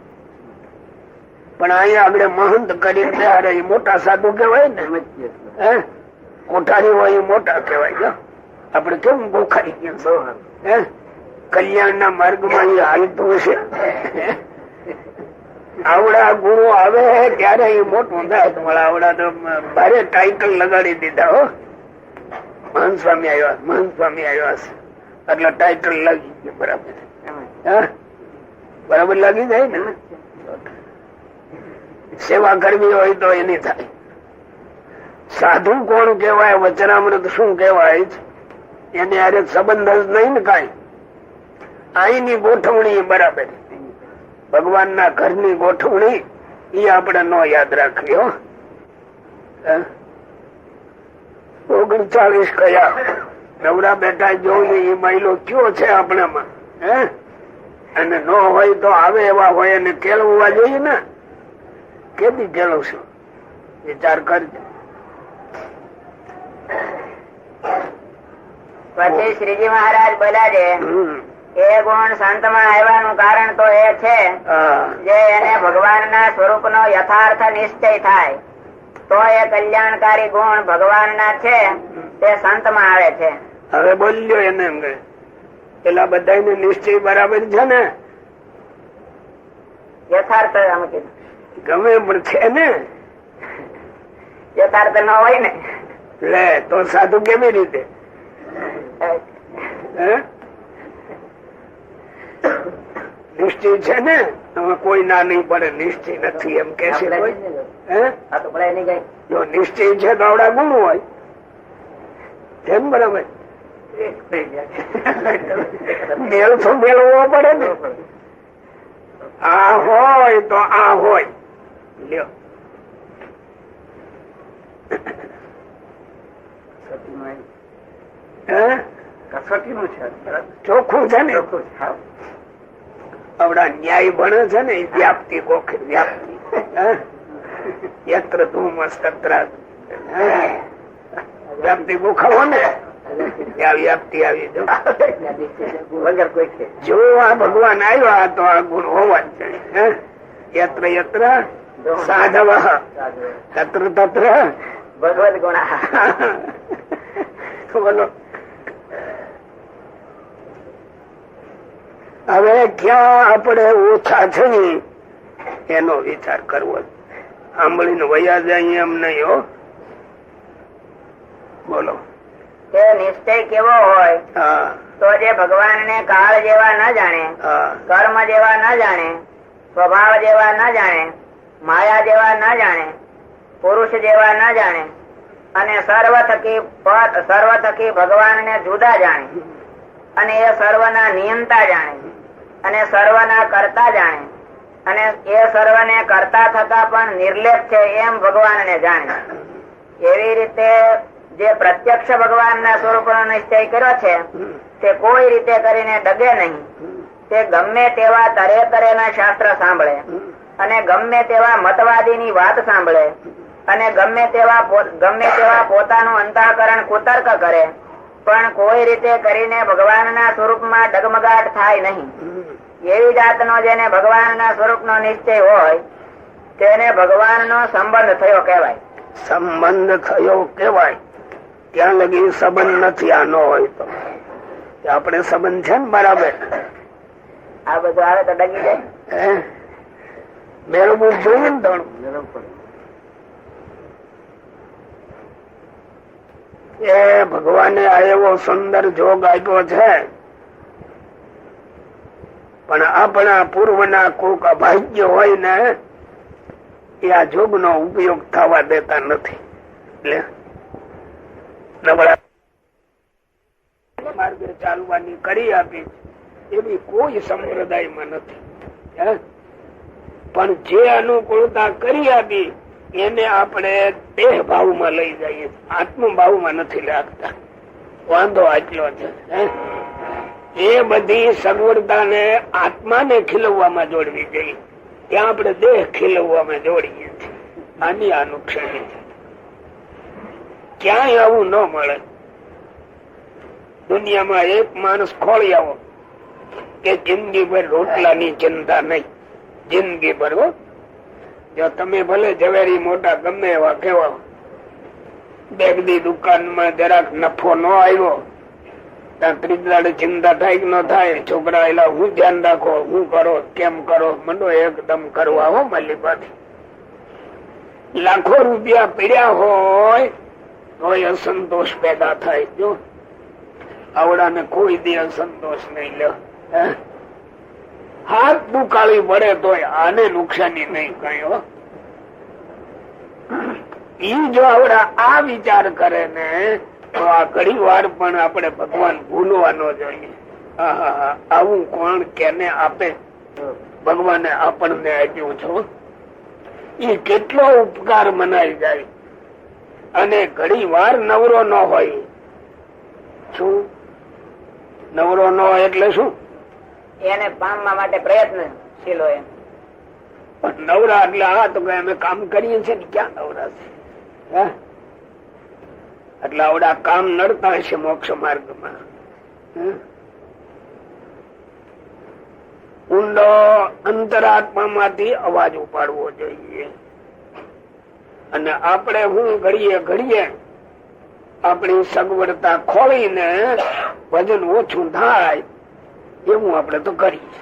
C: પણ અહીંયા આગળ મહંત કરીને ત્યારે એ મોટા સાધુ કહેવાય ને, કોઠારી હોય એ મોટા કહેવાય. આપડે કેમ ગોખારી ગયા? કલ્યાણ ના માર્ગમાં એ હાલતું હશે. આવડા ગુણો આવે ત્યારે એ મોટું થાય. તમારા આવડા તો ભારે ટાઇટલ લગાડી દીધા. હો, મહંત સ્વામી આવ્યા, મહંત સ્વામી આવ્યા છે એટલે ટાઇટલ લાગી ગયું. બરાબર, બરાબર લાગી જાય ને. સેવા કરવી હોય તો એની થાય. સાધુ કોણ કેવાય, વચનામૃત શું કેવાય એને આરે સંબંધ જ નહીં ને કઈ. અહીંની ગોઠવણી બરાબર, ભગવાન ના ઘરની ગોઠવણી એ આપણે ન યાદ રાખવી. 39 કયા નવરા બેઠા જોઈને એ માયલો કયો છે આપણામાં. અને ન હોય તો આવે એવા હોય અને કેળવવા જોઈએ ને. કેદી કેળવશું વિચાર કરજો.
B: પછી શ્રીજી મહારાજ બોલ્યા છે, એ ગુણ સંતમાં આવવાનું કારણ તો એ છે જે એને ભગવાનના સ્વરૂપનો યથાર્થ નિશ્ચય થાય તો એ કલ્યાણકારી ગુણ ભગવાનના છે તે સંતમાં આવે છે.
C: હવે બોલ્યો એને પેલા બધાને નિશ્ચય બરાબર છે ને?
B: યથાર્થ
C: ગમે પણ છે ને,
B: યથાર્થ ન હોય ને
C: લે તો સાધુ કેવી રીતે? નિશ્ચય છે ને, કોઈ ના નહીં પડે. નિશ્ચય નથી એમ કે છે કોઈ? જો નિશ્ચય છે તો આવડા ગુણ હોય તેમ બરાબર. મેળ તો મેળવવો પડે ને. આ હોય તો આ હોય. લ્યો ચોખ્ખું છે ને. આવડા ન્યાય ભણે છે ને વ્યાપ્તિ ગોખી વ્યાપ્તિ. યત્ર ધૂમસ તત્ર વ્યાપ્તિ ગોખાવો ને વ્યાપ્તિ આવી વગર કોઈ. જો આ ભગવાન આવ્યા તો આ ગુણ હોવા જ જોઈએ. યત્ર યત્ર સાધવ તત્ર તત્ર
B: ભગવદ ગુણ.
C: બોલો હવે ક્યાં આપણે ઓછા છે એનો વિચાર કરવો. આંબળીને વયા જાય એમ નહીં. હો, બોલો.
B: તે નિશ્ચય કેવો હોય તો જે ભગવાન ને કાળ જેવા ન જાણે, કર્મ જેવા ન જાણે, સ્વભાવ જેવા ન જાણે, માયા જેવા ન જાણે, પુરુષ જેવા ન જાણે અને સર્વ થકી ભગવાન ને જુદા જાણે અને એ સર્વના નિયંતા જાણે અને સર્વના કરતા જાણે અને એ સર્વને કરતા થતા પણ નિર્લેપ છે એમ ભગવાન ને જાણે. એવી રીતે જે પ્રત્યક્ષ ભગવાન ના સ્વરૂપ નો નિશ્ચય કર્યો છે તે કોઈ રીતે કરીને ડગે નહીં. તે ગમે તેવા તરે તરેના શાસ્ત્ર સાંભળે અને ગમે તેવા મતવાદી ની વાત સાંભળે અને ગમે તેવા પોતાનું અંતઃકરણ કુતર્ક કરે પણ કોઈ રીતે કરીને ભગવાનના સ્વરૂપમાં ડગમગાટ થાય નહીં. એવી જાતનો જેને ભગવાનના સ્વરૂપનો નિશ્ચય હોય તેને ભગવાનનો સંબંધ થયો કહેવાય.
C: સંબંધ થયો કેવાય. ત્યાં લગી સંબંધ નથી. આ નો હોય તો આપણે સંબંધ છે ને બરાબર.
B: આ બધું આવે તો ડગી જાય.
C: મેળવવું જોઈએ ને થોડું. એ ભગવાને આ એવો સુંદર જોગ આપ્યો છે, પણ આપણા પૂર્વના કોક અભાગ્ય હોય ને એ આ જોગ નો ઉપયોગ થવા દેતા નથી. એટલે નબળા માર્ગે ચાલવાની કરી આપી એવી કોઈ સંપ્રદાયમાં નથી. પણ જે અનુકૂળતા કરી આપી એને આપણે દેહ ભાવમાં લઈ જઈએ, આત્મ ભાવમાં નથી લાગતા. વાંધો આટલો છે. એ બધી સગવડતાને આત્માને ખીલવવામાં જોડવી જોઈએ. ત્યાં આપણે દેહ ખીલવવામાં જોડીએ છીએ. આની આ નુકસાની છે. ક્યાંય આવું ન મળે. દુનિયામાં એક માણસ ખોળી આવો કે જિંદગી ભર રોટલાની ચિંતા નહીં. જિંદગી ભર જો તમે ભલે ઝવેરી મોટા ગમે એવા કેવા, બેગની દુકાનમાં જરાક નફો ન આવ્યો ત્યાં ત્રીજદાડે ચિંતા થાય કે ન થાય. છોકરા એલા હું ધ્યાન રાખો, હું કરો, કેમ કરો, મંડો એકદમ કરવા હો માલિપાથી. લાખો રૂપિયા પીડ્યા હોય તો અસંતોષ પેદા થાય. જો આવડાને કોઈ દી અસંતોષ નહીં લે. હાથ દુકાળી પડે તો આને નુકસાની નહીં કઈ. ઈ જો આવડા આ વિચાર કરે ને તો આ ઘણી વાર પણ આપણે ભગવાન ભૂલવા ન જોઈએ. આવું કોણ કેને આપે? ભગવાને આપણને આપ્યું છો. એ કેટલો ઉપકાર મનાઈ જાય. અને ઘણી વાર નવરો ન હોય. શું નવરો ન હોય એટલે શું?
B: એને પામવા માટે પ્રયત્નશીલ હોય.
C: નવરા એટલે હા તો અમે કામ કરીએ છીએ ને ક્યાં નવરા છે? એટલે આવડા કામ નડતા હશે મોક્ષ માર્ગમાં. ઊંડો અંતરાત્મામાંથી અવાજ ઉપાડવો જોઈએ. અને આપણે હું ઘડીએ ઘડીએ આપણી સગવડતા ખોળીને વજન ઓછું થાય એવું આપણે તો કરીએ.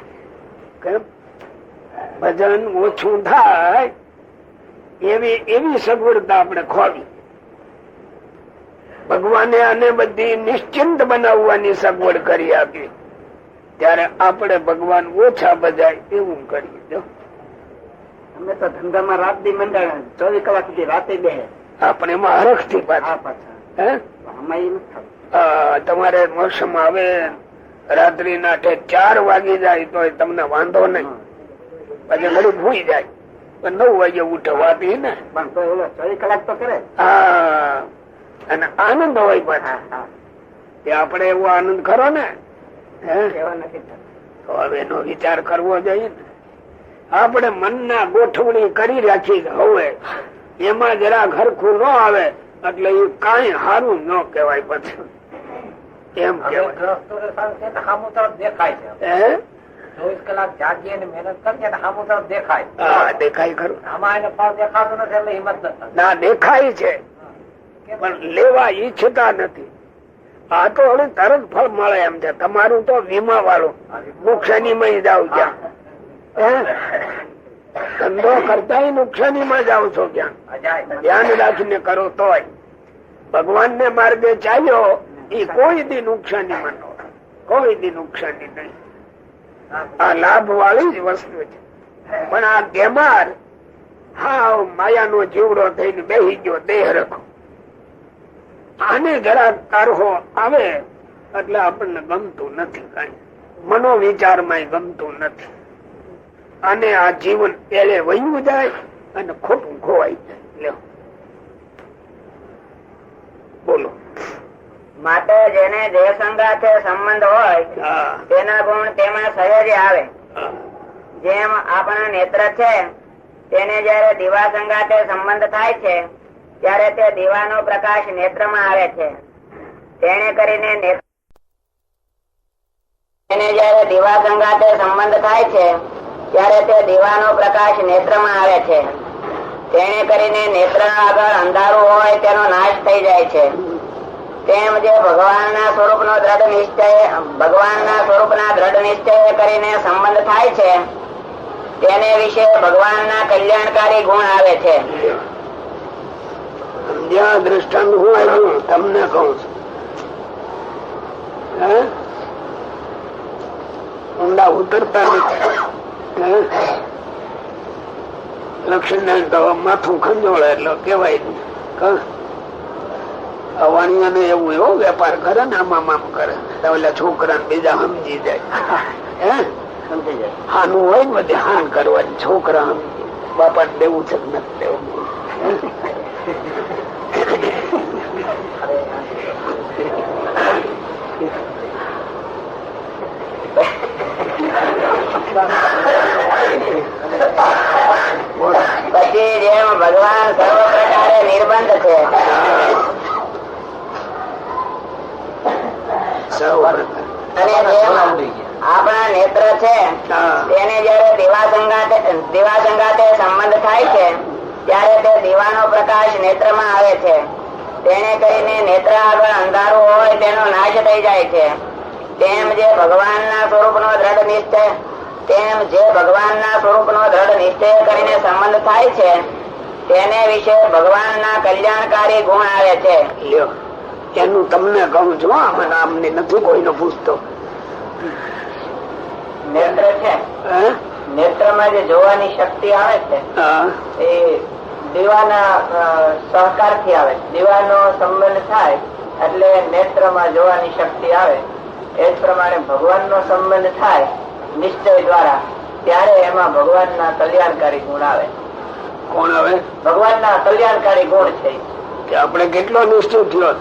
C: કેમ? ભજન ઓછું થાય એવી સગવડતા આપણે ખોલી. ભગવાને આને બધી નિશ્ચિંત બનાવવાની સગવડ કરી આપી, ત્યારે આપણે ભગવાન ઓછા બજાય એવું કરીએ. જો
D: અમે તો ધંધામાં રાત દી મંડાણ 24 કલાક સુધી રાતે બે
C: આપણે એમાં હરખ થી પાછા. તમારે મોસમ આવે રાત્રિ ના 4 વાગી જાય તો તમને વાંધો નહીં, પછી ઘડી ભૂઈ જાય. 9 વાગે ઉઠે વાત એ ને,
D: પણ તો 24 કલાક તો કરે.
C: હા, અને આનંદ હોય પાછા. આપણે એવો આનંદ ખરો ને. તો હવે એનો વિચાર કરવો જોઈએ ને. આપણે મનના ગોઠવણી કરી રાખી હવે એમાં જરા હરખું ન આવે એટલે એ કઈ સારું ન કહેવાય. પછી એમ કેવાય
D: દેખાય છે 24 કલાક જાગીએ ને મહેનત કરીએ ને સામુ તરફ દેખાય.
C: હા, દેખાય ખરું.
D: આમાં એને ફળ દેખાતો નથી એટલે હિંમત નથી.
C: ના, દેખાય છે પણ લેવા ઈચ્છતા નથી. આ તો હવે તરત ફળ મળે એમ છે. તમારું તો વીમા વાળું નુકસાની માં જાવ ક્યાં? ધંધો કરતા નુકસાની માં જાવ છો ક્યાં? ધ્યાન રાખીને કરો તોય. ભગવાન ને માર્ગે ચાલ્યો એ કોઈ દી નુકસાની માં ન, કોઈ દી નુકસાની નહીં. આ લાભ વાળી જ વસ્તુ છે. પણ આ ગેમાર હા માયાનો જીવડો થઈને બેસી ગયો દેહ રખો, આને જરા કારહો આવે એટલે આપણને ગમતું નથી. કઈ મનો વિચારમાં ગમતું નથી. અને આ જીવન પેલે વહ્યું જાય અને ખોટું ખોવાઈ જાય. બોલો.
B: માટે જેને જે સંગાથે સંબંધ હોય તેના ગુણ તેમાં સહેજ આવે. જેમ આપણા નેત્ર છે તેને જયારે દીવા સંગાથે સંબંધ થાય છે ત્યારે તે દીવાનો પ્રકાશ નેત્રમાં આવે છે. તેને કરીને એને જયારે દીવા સંગાતે સંબંધ થાય છે ત્યારે તે દીવાનો પ્રકાશ નેત્રમાં આવે છે. તેને કરીને નેત્ર આગળ અંધારું હોય તેનો નાશ થઈ જાય છે. તેમ જે ભગવાનના સ્વરૂપના દ્રઢ નિશ્ચય કરીને સંબંધ થાય છે તેને વિશે ભગવાનના કલ્યાણકારી ગુણ આવે છે.
C: જ્યાં દ્રષ્ટાંત હું આવ્યું તમને કહું છું. ઊંડા ઉતરતા નથી. લક્ષ્મીનારાયણ તો માથું ખંજોળે એટલે કેવાય અવાણીઓને એવું એવો વેપાર કરે ને આમ આમ કરે એટલે છોકરા બીજા સમજી જાય. હાનું હોય ને બધી હાન કરવાની છોકરા સમજી બાપા દેવું છે નથી દેવું.
B: પછી જેમ ભગવાન સર્વ પ્રકારે નિર્બંધ છે અને જેમ આપણા નેત્ર છે તેને જયારે દીવા સંગાતે સંબંધ થાય છે ત્યારે તે દીવાનો પ્રકાશ નેત્રમાં આવે છે. તેને કરીને નેત્ર આગળ અંધારું હોય તેનો નાશ થઈ જાય છે. તેમ જે ભગવાનના સ્વરૂપનો દ્રઢ નિશ્ચય કરીને સંબંધ થાય છે તેને વિશે ભગવાનના કલ્યાણકારી ગુણ આવે છે.
C: એનું તમને કહું છું. આમને નથી કોઈનો પૂછતો.
B: નેત્ર છે નેત્રમાં જે જોવાની શક્તિ આવે છે એ દીવાના સહકાર થી આવે. દીવાનો સંબંધ થાય એટલે નેત્રમાં જોવાની શક્તિ આવે. એ જ પ્રમાણે ભગવાનનો સંબંધ થાય નિશ્ચય દ્વારા ત્યારે એમાં ભગવાનના કલ્યાણકારી ગુણ આવે.
C: કોણ આવે?
B: ભગવાનના કલ્યાણકારી ગુણ છે.
C: કે આપણે કેટલો નિશ્ચય થયો?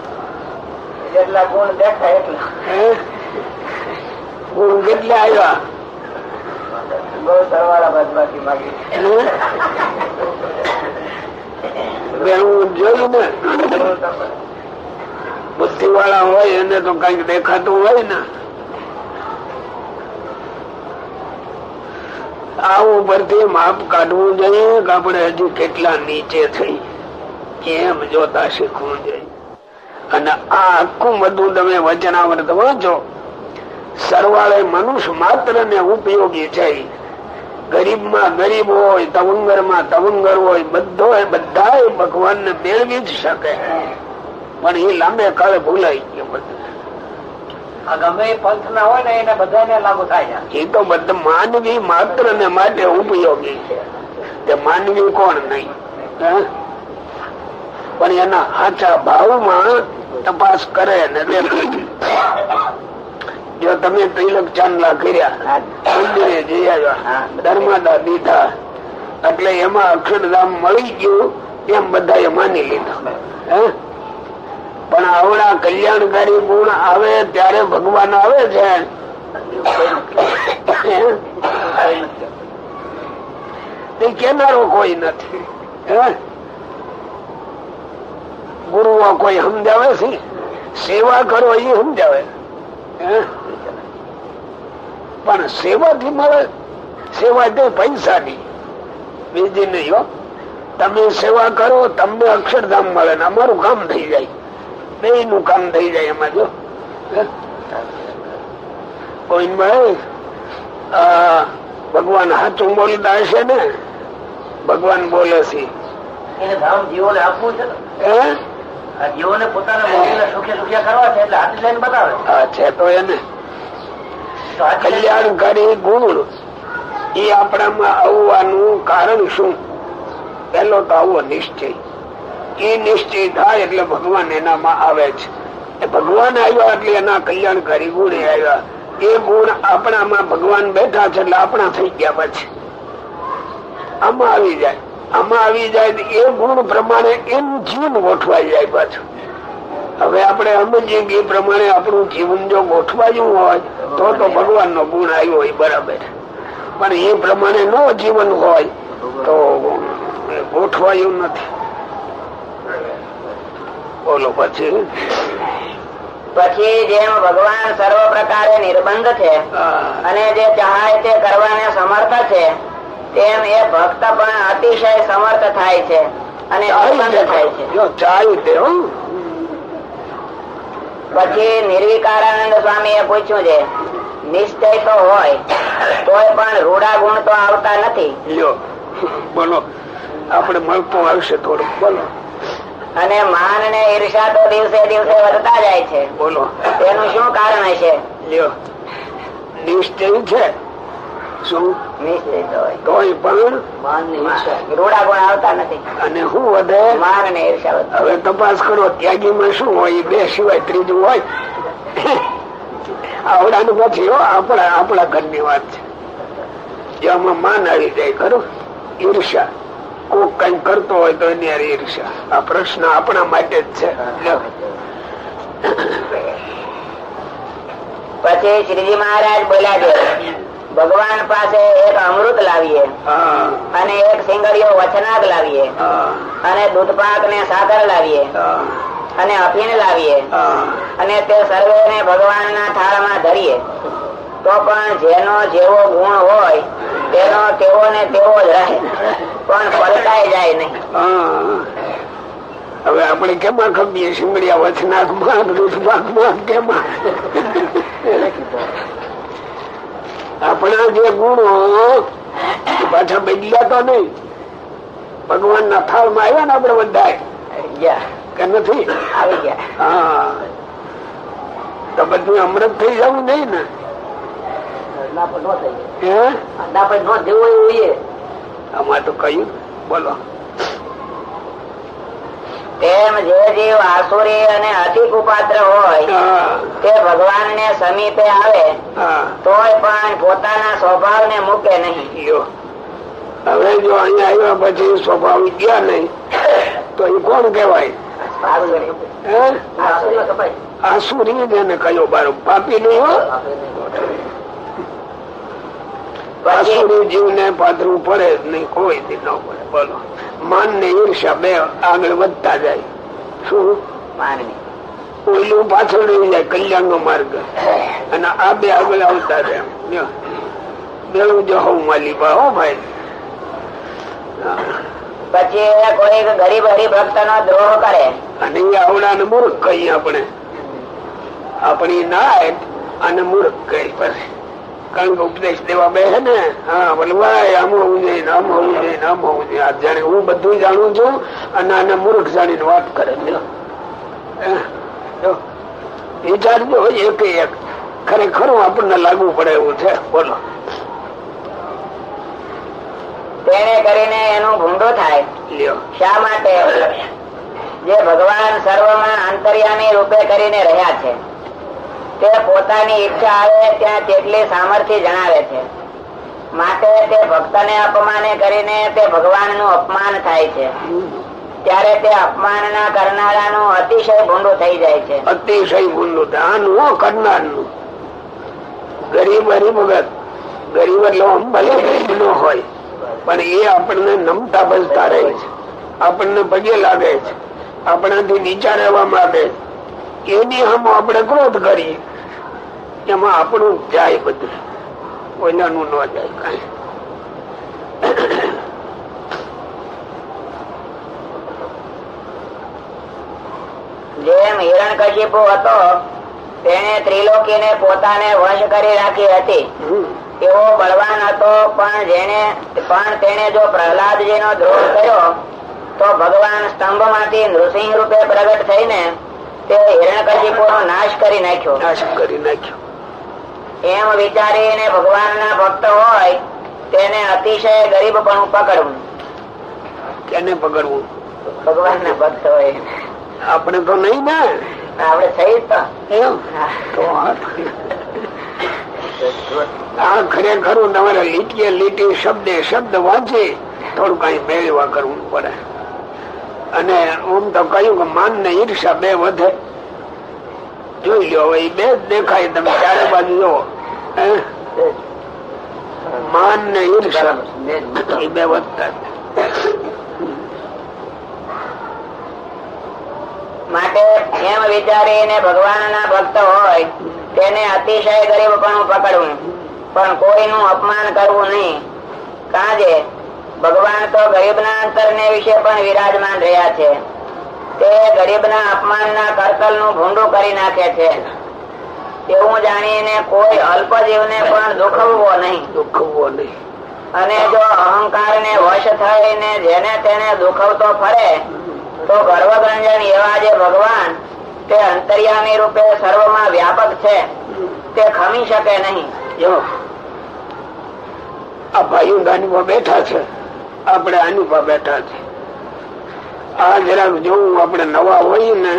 B: જેટલા ગુણ દેખાય એટલા.
C: ગુણ કેટલા આવ્યા?
B: બહુ સરવાળા બાદબાકી માગી
C: જોયું ને. બુદ્ધિ વાળા હોય એને તો કઈક દેખાતું હોય ને. આવું પરથી માપ કાઢવું જોઈએ કે આપણે હજુ કેટલા નીચે થઈ એમ જોતા શીખવું જોઈએ. અને આ આખું બધું તમે વચનામૃત વાંચો. સરવાળે મનુષ્ય માત્ર ને ઉપયોગી છે. ગરીબ માં ગરીબ હોય, તવંગર માં તવંગર હોય, બધા ભગવાન ને મેળવી જ શકે. પણ એ લાંબે કાળે ભૂલાઈ ગયો બધું.
B: ગમે પંથ ના હોય ને એને બધાને લાગુ થાય.
C: એ તો બધા માનવી માત્ર ને માટે ઉપયોગી છે. માનવી કોણ નહીં. પણ એના સાચા ભાવમાં તપાસ કરે ને જો તમે તિલક ચાંદલા કર્યા, મંદિરે જઈ આવ્યા, ધર્માદા દીધા એટલે એમાં અક્ષરધામ મળી ગયું એમ બધા માની લીધું. પણ આવડા કલ્યાણકારી ગુણ આવે ત્યારે ભગવાન આવે છે. તે કેનારો કોઈ નથી. ગુરુઓ કોઈ સમજાવે છે? સેવા કરો એ સમજાવે. પણ સેવાથી મળે? સેવા તે પૈસાની, બીજી નહીં. હો, તમે સેવા કરો તમને અક્ષરધામ મળે ને અમારું કામ થઈ જાય. બે નું કામ થઈ જાય એમાં. જો કોઈ ભગવાન સાચું બોલતા હશે ને. ભગવાન બોલે છે
B: એને ધામ જીવોને આપવું છે ને. જીવોને પોતાના મોક્ષને સુખ્યા કરવા છે એટલે હાથી લઈને બતાવે
C: છે. તો એને કલ્યાણકારી ગુણ એ આપણામાં આવવાનું કારણ શું? પેલો તો આવો નિશ્ચય. એ નિશ્ચય થાય એટલે ભગવાન એનામાં આવે છે. ભગવાન આવ્યા એટલે એના કલ્યાણકારી ગુણ આવ્યા. એ ગુણ આપણામાં ભગવાન બેઠા છે એટલે આપણા થઈ ગયા. પછી આમાં આવી જાય. આમાં આવી જાય એ ગુણ પ્રમાણે એનું જીવન ગોઠવાઈ જાય પાછું. હવે આપણે સમજીએ કે એ પ્રમાણે આપણું જીવન જો ગોઠવાયું હોય તો ભગવાન નો ગુણ આવ્યો હોય બરાબર. પણ એ પ્રમાણે નો જીવન હોય તો ગોઠવાયું નથી. બોલો પછી
B: પછી જેમ ભગવાન સર્વ પ્રકારે નિર્બંધ છે અને જે ચાહે તે કરવાને સમર્થ છે, તેમ એ ભક્ત પણ અતિશય સમર્થ થાય છે અને નિર્બંધ થાય છે. પછી નિર્વિકારાનંદ સ્વામી એ પૂછ્યું છે, નિશ્ચય તો હોય તોય પણ રૂડા ગુણ તો આવતા નથી.
C: બોલો, આપણે મળતું આવશે થોડું. બોલો.
B: અને માન ને ઈર્ષા તો દિવસે દિવસે વધતા જાય છે.
C: બોલો,
B: તેનું શું કારણ હશે?
C: નિશ્ચય છે શું?
B: નિશ્ચય તો હોય
C: તોય પણ
B: રૂડા ગુણ આવતા નથી.
C: અને શું વધે?
B: માન ને ઈર્ષા વધે.
C: હવે તપાસ કરો ત્યાગીમાં શું હોય? બે સિવાય ત્રીજું હોય? આવડાનું પછી આપણા ઘરની વાત છે. એમાં માન આવી જાય ખરું. ઈર્ષા, કોક કઈ કરતો હોય તો એની ઈર્ષા. આ પ્રશ્ન આપણા માટે જ છે.
B: પછી શ્રીજી મહારાજ બોલ્યા છે, ભગવાન પાસે એક અમૃત લાવીએ અને એક સિંગડીયો વચનાગ લાવીએ અને દૂધપાક ને સાકર લાવીએ અને અફીણ લાવીએ અને તે સર્વેને ભગવાનના થાળમાં ધરીએ તો પણ જેનો જેવો ગુણ હોય તેનો તેવો ને તેવો જ રહે, પણ પલટાઈ જાય નહીં.
C: હવે આપણે કેમાં ખમીએ? સિંગડિયા વચનાકમાં, દૂધપાકમાં, કેમાં? આપણા જે ગુણો પાછા બદલ્યા તો નહીં. ભગવાન ના થાળ માં આવ્યા ને આપડે બધા કે નથી
B: આવી ગયા.
C: હા, તો બધું અમૃત થઈ જવું નહીં ને. આમાં તો કયું? બોલો.
B: તેમ જે જીવ આસુરી અને અતિ કુપાત્ર હોય તે ભગવાન ને સમીપે આવે તોય પણ પોતાના સ્વભાવ ને મૂકે નહીં.
C: હવે જો અહીંયા આવ્યા પછી સ્વભાવ ગયા નહીં તો એ કોણ કેવાય? આસુરી જેને કયો બારો પાપી નહીં હો. આસુરી જીવ ને પાથરું પડે જ નહીં, કોઈ દી ન પડે. બોલો. માન ને ઈર્ષા બે આગળ વધતા જાય. શું? ઓલું પાછળ રહી જાય, કલ્યાણ નો માર્ગ, અને આ બે આગળ આવતા જાય. બેવું જો હવ માલી હો ભાઈ.
B: પછી કોઈ ગરીબ હરિભક્ત નો દ્રોહ કરે
C: અને એ આવડા ને મૂર્ખ કહીએ આપણે. આપણી નાય અને મૂર્ખ કહી પછી. કારણ કે ઉપદેશ દેવા બે હે ને, હા ભાઈ આમ હોવું જોઈએ, આમ હોવું જોઈએ, આમ હોવું જોઈએ. આ જાણે હું બધું જાણું છું અને આને મૂર્ખ જાણીને વાત કરે. વિચારજો એક એક ખરેખર આપણને લાગુ પડે એવું છે. બોલો.
B: તેને કરીને એનું ભૂંડો થાય. શા માટે? જે ભગવાન સર્વમાં અંતર્યામી રૂપે કરીને રહ્યા છે તે પોતાની ઈચ્છા આવે ત્યાં તેટલી સામર્થ્ય જણાવે છે, માટે તે ભક્તને અપમાને કરીને તે ભગવાનનું અપમાન થાય છે. ત્યારે તે અપમાનના કરનારાનું અતિશય ભૂંડું થઈ જાય છે.
C: અતિશય ભૂંડું થાય. આનું કરનારનું ગરીબ હરિભગત. ગરીબ એટલે ભલે ગરીબ ન હોય પણ એ આપણને નમતા બસતા રહે છે, આપણને પગે લાગે છે, આપણાથી નીચા રહેવા માંગે છે. એની હમ આપણે ક્રોધ કરીએ, એમાં આપણું જાય બધું, કોઈનાનું ન જાય કઈ.
B: જેમ હિરણ્યકશિપુ હતો તેને ત્રિલોકીને પોતાને વશ કરી રાખી હતી, એવો બળવાન હતો પણ તેને જો પ્રહલાદજી નો દ્રોહ કર્યો તો ભગવાન સ્તંભ માંથી નૃસિંહ રૂપે પ્રગટ થઈને તે હિરણ્યકશિપુ નો નાશ કરી નાખ્યો. એમ વિચારીને ભગવાનના ભક્ત હોય તેને અતિશય ગરીબપણું પકડવું.
C: કેને પકડવું?
B: ભગવાનના ભક્ત હોય.
C: આપણે તો નહીં ને,
B: આપણે થઈ તો
C: આ ખરેખર તમારે લીટીએ લીટી શબ્દે શબ્દ વાંચી થોડું કઈ મેળવા કરવું પડે. અને આમ તો કહ્યું કે માન ને ઈર્ષા બે વધે. જોઈ લો હવે બે જ દેખાય, તમે ચારે બાજુ જોવો. માન ને ઈર્ષા એ બે વધતા.
B: માટે એમ વિચારીને ભગવાનના ભક્ત હોય તેને અતિશય ગરીબપણું પકડવું, પણ કોઈનું અપમાન કરવું નહીં. કાજે ભગવાન તો ગરીબના અંતરને વિશે પણ વિરાજમાન રહ્યા છે. તે ગરીબના અપમાનના કરતલનું ભૂંડું કરી નાખે છે. એવું જાણીને કોઈ અલ્પજીવને પણ દુખવવો નહીં. અને જો અહંકારને વશ થઈને જેને તેને દુખવતો ફરે તો ગર્વગંજન એવા જે ભગવાન તે અંતર્યામી રૂપે સર્વમાં વ્યાપક છે તે ખમી શકે નહીં.
C: જો આ ભાઈઓ આની પર બેઠા છે, આપણે આની પર બેઠા છે. આ જરાક જોવું આપણે નવા હોય ને,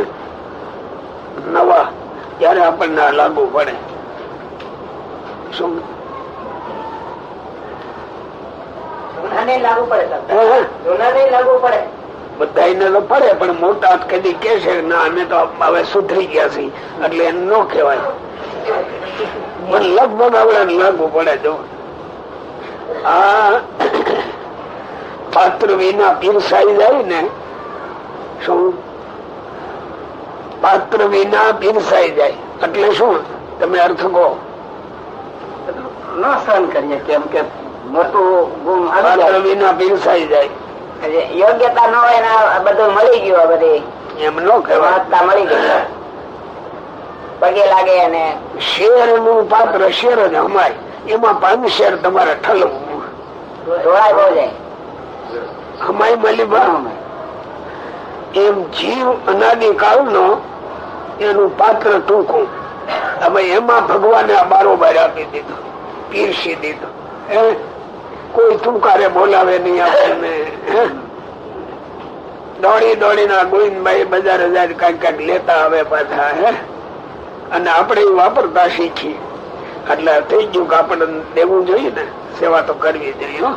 C: નવા ત્યારે આપણને લાગુ પડે. શું
B: લાગુ પડે?
C: બધાને તો પડે, પણ મોટા કદી કે છે ના અમે તો હવે સુધરી ગયા છીએ એટલે એને ન કહેવાય. પણ લગભગ આપણે લાગુ પડે. જો આ પાત્ર વિના પીરસાઈ જાય ને, શું પાત્ર વિના પીરસાઈ જાય એટલે શું? તમે અર્થ કહો.
D: ન સહન કરીએ કેમ કે મોટું ગુમ
C: પાત્ર વિના પીરસાઈ જાય,
B: યોગ્યતા ન હોય ને બધું મળી ગયું, બધી
C: એમ ન કહેવાય.
B: મળી ગયું પગે લાગે. અને
C: શેર નું પાત્ર શેર જ હમાય, એમાં 5 શેર તમારે ઠલવું.
B: ઢોળાય બહુ જાય
C: હમાય મળી. એમ જીવ અનાદિ કાળ નો એનું પાત્ર ટૂંકું. હવે એમાં ભગવાને આ બારોબાર આપી દીધું, પીરસી દીધું. કોઈ તુકારે બોલાવે નહીં આપણને. દોડી દોડીને ગોવિંદભાઈ બજાર હજાર કઈક કઈક લેતા આવે પાછા. અને આપણે વાપરતા શીખી એટલે થઈ ગયું કે આપણે દેવું જોઈએ ને, સેવા તો કરવી જોઈએ.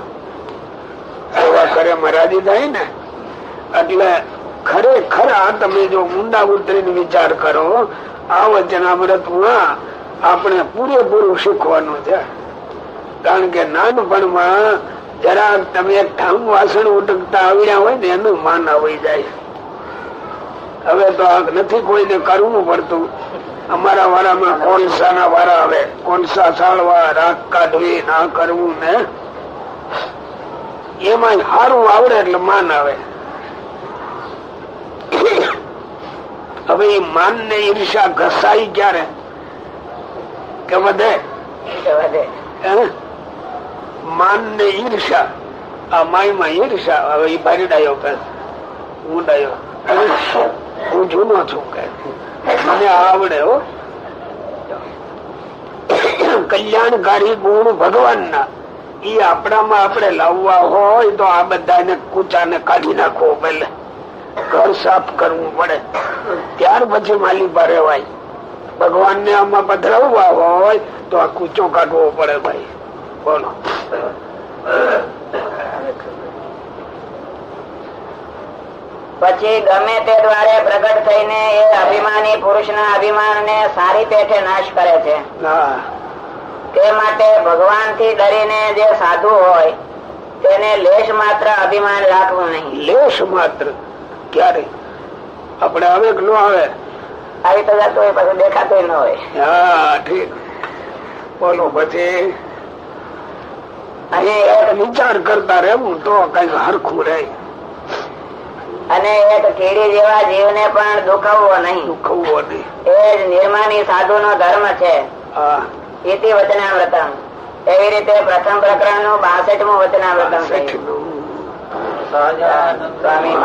C: સેવા કરે મહારાજી થાય ને. એટલે ખરેખર આ તમે જો ઊંડા ઉતરીને વિચાર કરો, આ વચનામૃતમાં આપણે પૂરેપૂરું શીખવાનું છે. કારણ કે નાનપણમાં જરા તમે એક ઠામ વાસણ ઉટકતા આવડ્યા હોય ને એનું માન આવી જાય. હવે તો આ નથી કોઈને કરવું પડતું. અમારા વારામાં કોલસા ના વારા આવે, કોલસા સાળવા, રાખ કાઢવી, ના કરવું ને એમાં સારું આવડે એટલે માન આવે. હવે એ માન ને ઈર્ષા ઘસાઈ ક્યારે કે વધે? માન ને ઈર્ષા, આ માયમાં ઈર્ષા. હવે એ બારીડાયો કે હું ડાયો, હું જૂનો છું કે મને આવડે. હો કલ્યાણકારી ગુણ ભગવાન ના એ આપણામાં આપણે લાવવા હોય તો આ બધાને કૂચાને કાઢી નાખવો પેલે, ઘર સાફ કરવું પડે, ત્યાર પછી માલિપા રહેવાય. ભગવાન ને આમાં પધરાવવા હોય તો આ કૂચો કાઢવો પડે. ભાઈ બોલો.
B: પછી ગમે તે દ્વારે પ્રગટ થઈને એ અભિમાની પુરુષના અભિમાન ને સારી પેઠે નાશ કરે છે. તે માટે ભગવાન થી ડરીને જે સાધુ હોય તેને લેશ માત્ર અભિમાન રાખવું નહીં.
C: લેશ માત્ર ક્યારે આપણે આવે કે ન આવે?
B: આવી તો જતું હોય પછી દેખાતું ન હોય.
C: હા ઠીક. બોલો. પછી
B: અને
C: વિચાર કરતા રહેવું તો કઈ હરખું રહે.
B: અને એક કીડી જેવા જીવને પણ દુખવવો નહીં. એ જ નિર્માની સાધુ નો ધર્મ છે. ઇતિ વચનામૃતમ. એવી રીતે પ્રથમ પ્રકરણ નું 62મું વચનામૃતમ થયું. સ્વામી